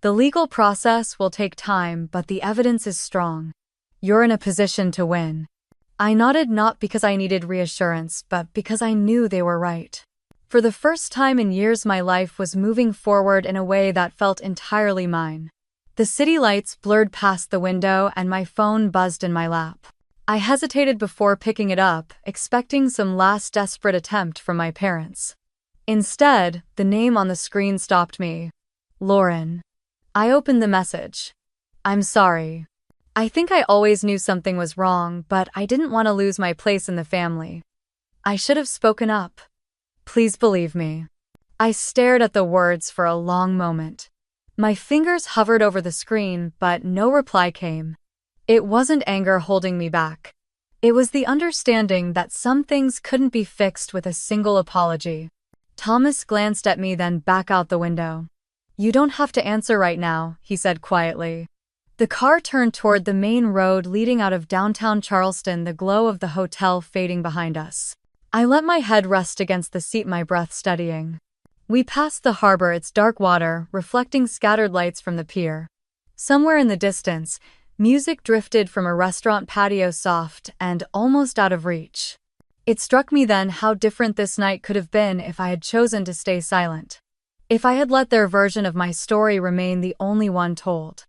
The legal process will take time, but the evidence is strong. You're in a position to win. I nodded, not because I needed reassurance, but because I knew they were right. For the first time in years, my life was moving forward in a way that felt entirely mine. The city lights blurred past the window and my phone buzzed in my lap. I hesitated before picking it up, expecting some last desperate attempt from my parents. Instead, the name on the screen stopped me. Lauren. I opened the message. I'm sorry. I think I always knew something was wrong, but I didn't want to lose my place in the family. I should have spoken up. Please believe me. I stared at the words for a long moment. My fingers hovered over the screen, but no reply came. It wasn't anger holding me back. It was the understanding that some things couldn't be fixed with a single apology. Thomas glanced at me, then back out the window. You don't have to answer right now, he said quietly. The car turned toward the main road leading out of downtown Charleston, the glow of the hotel fading behind us. I let my head rest against the seat, my breath steadying. We passed the harbor, its dark water reflecting scattered lights from the pier. Somewhere in the distance, music drifted from a restaurant patio, soft and almost out of reach. It struck me then how different this night could have been if I had chosen to stay silent. If I had let their version of my story remain the only one told.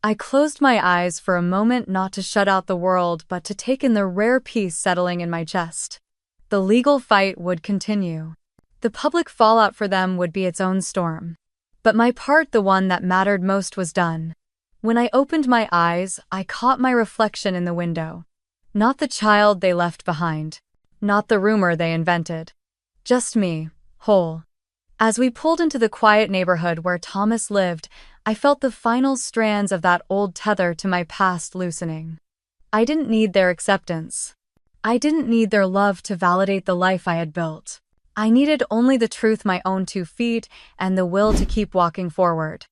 I closed my eyes for a moment, not to shut out the world, but to take in the rare peace settling in my chest. The legal fight would continue. The public fallout for them would be its own storm. But my part, the one that mattered most, was done. When I opened my eyes, I caught my reflection in the window. Not the child they left behind. Not the rumor they invented. Just me, whole. As we pulled into the quiet neighborhood where Thomas lived, I felt the final strands of that old tether to my past loosening. I didn't need their acceptance. I didn't need their love to validate the life I had built. I needed only the truth, my own 2 feet, and the will to keep walking forward.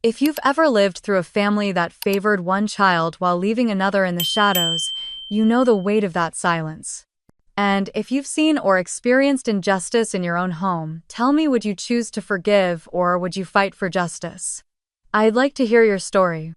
If you've ever lived through a family that favored one child while leaving another in the shadows, you know the weight of that silence. And if you've seen or experienced injustice in your own home, tell me, would you choose to forgive or would you fight for justice? I'd like to hear your story.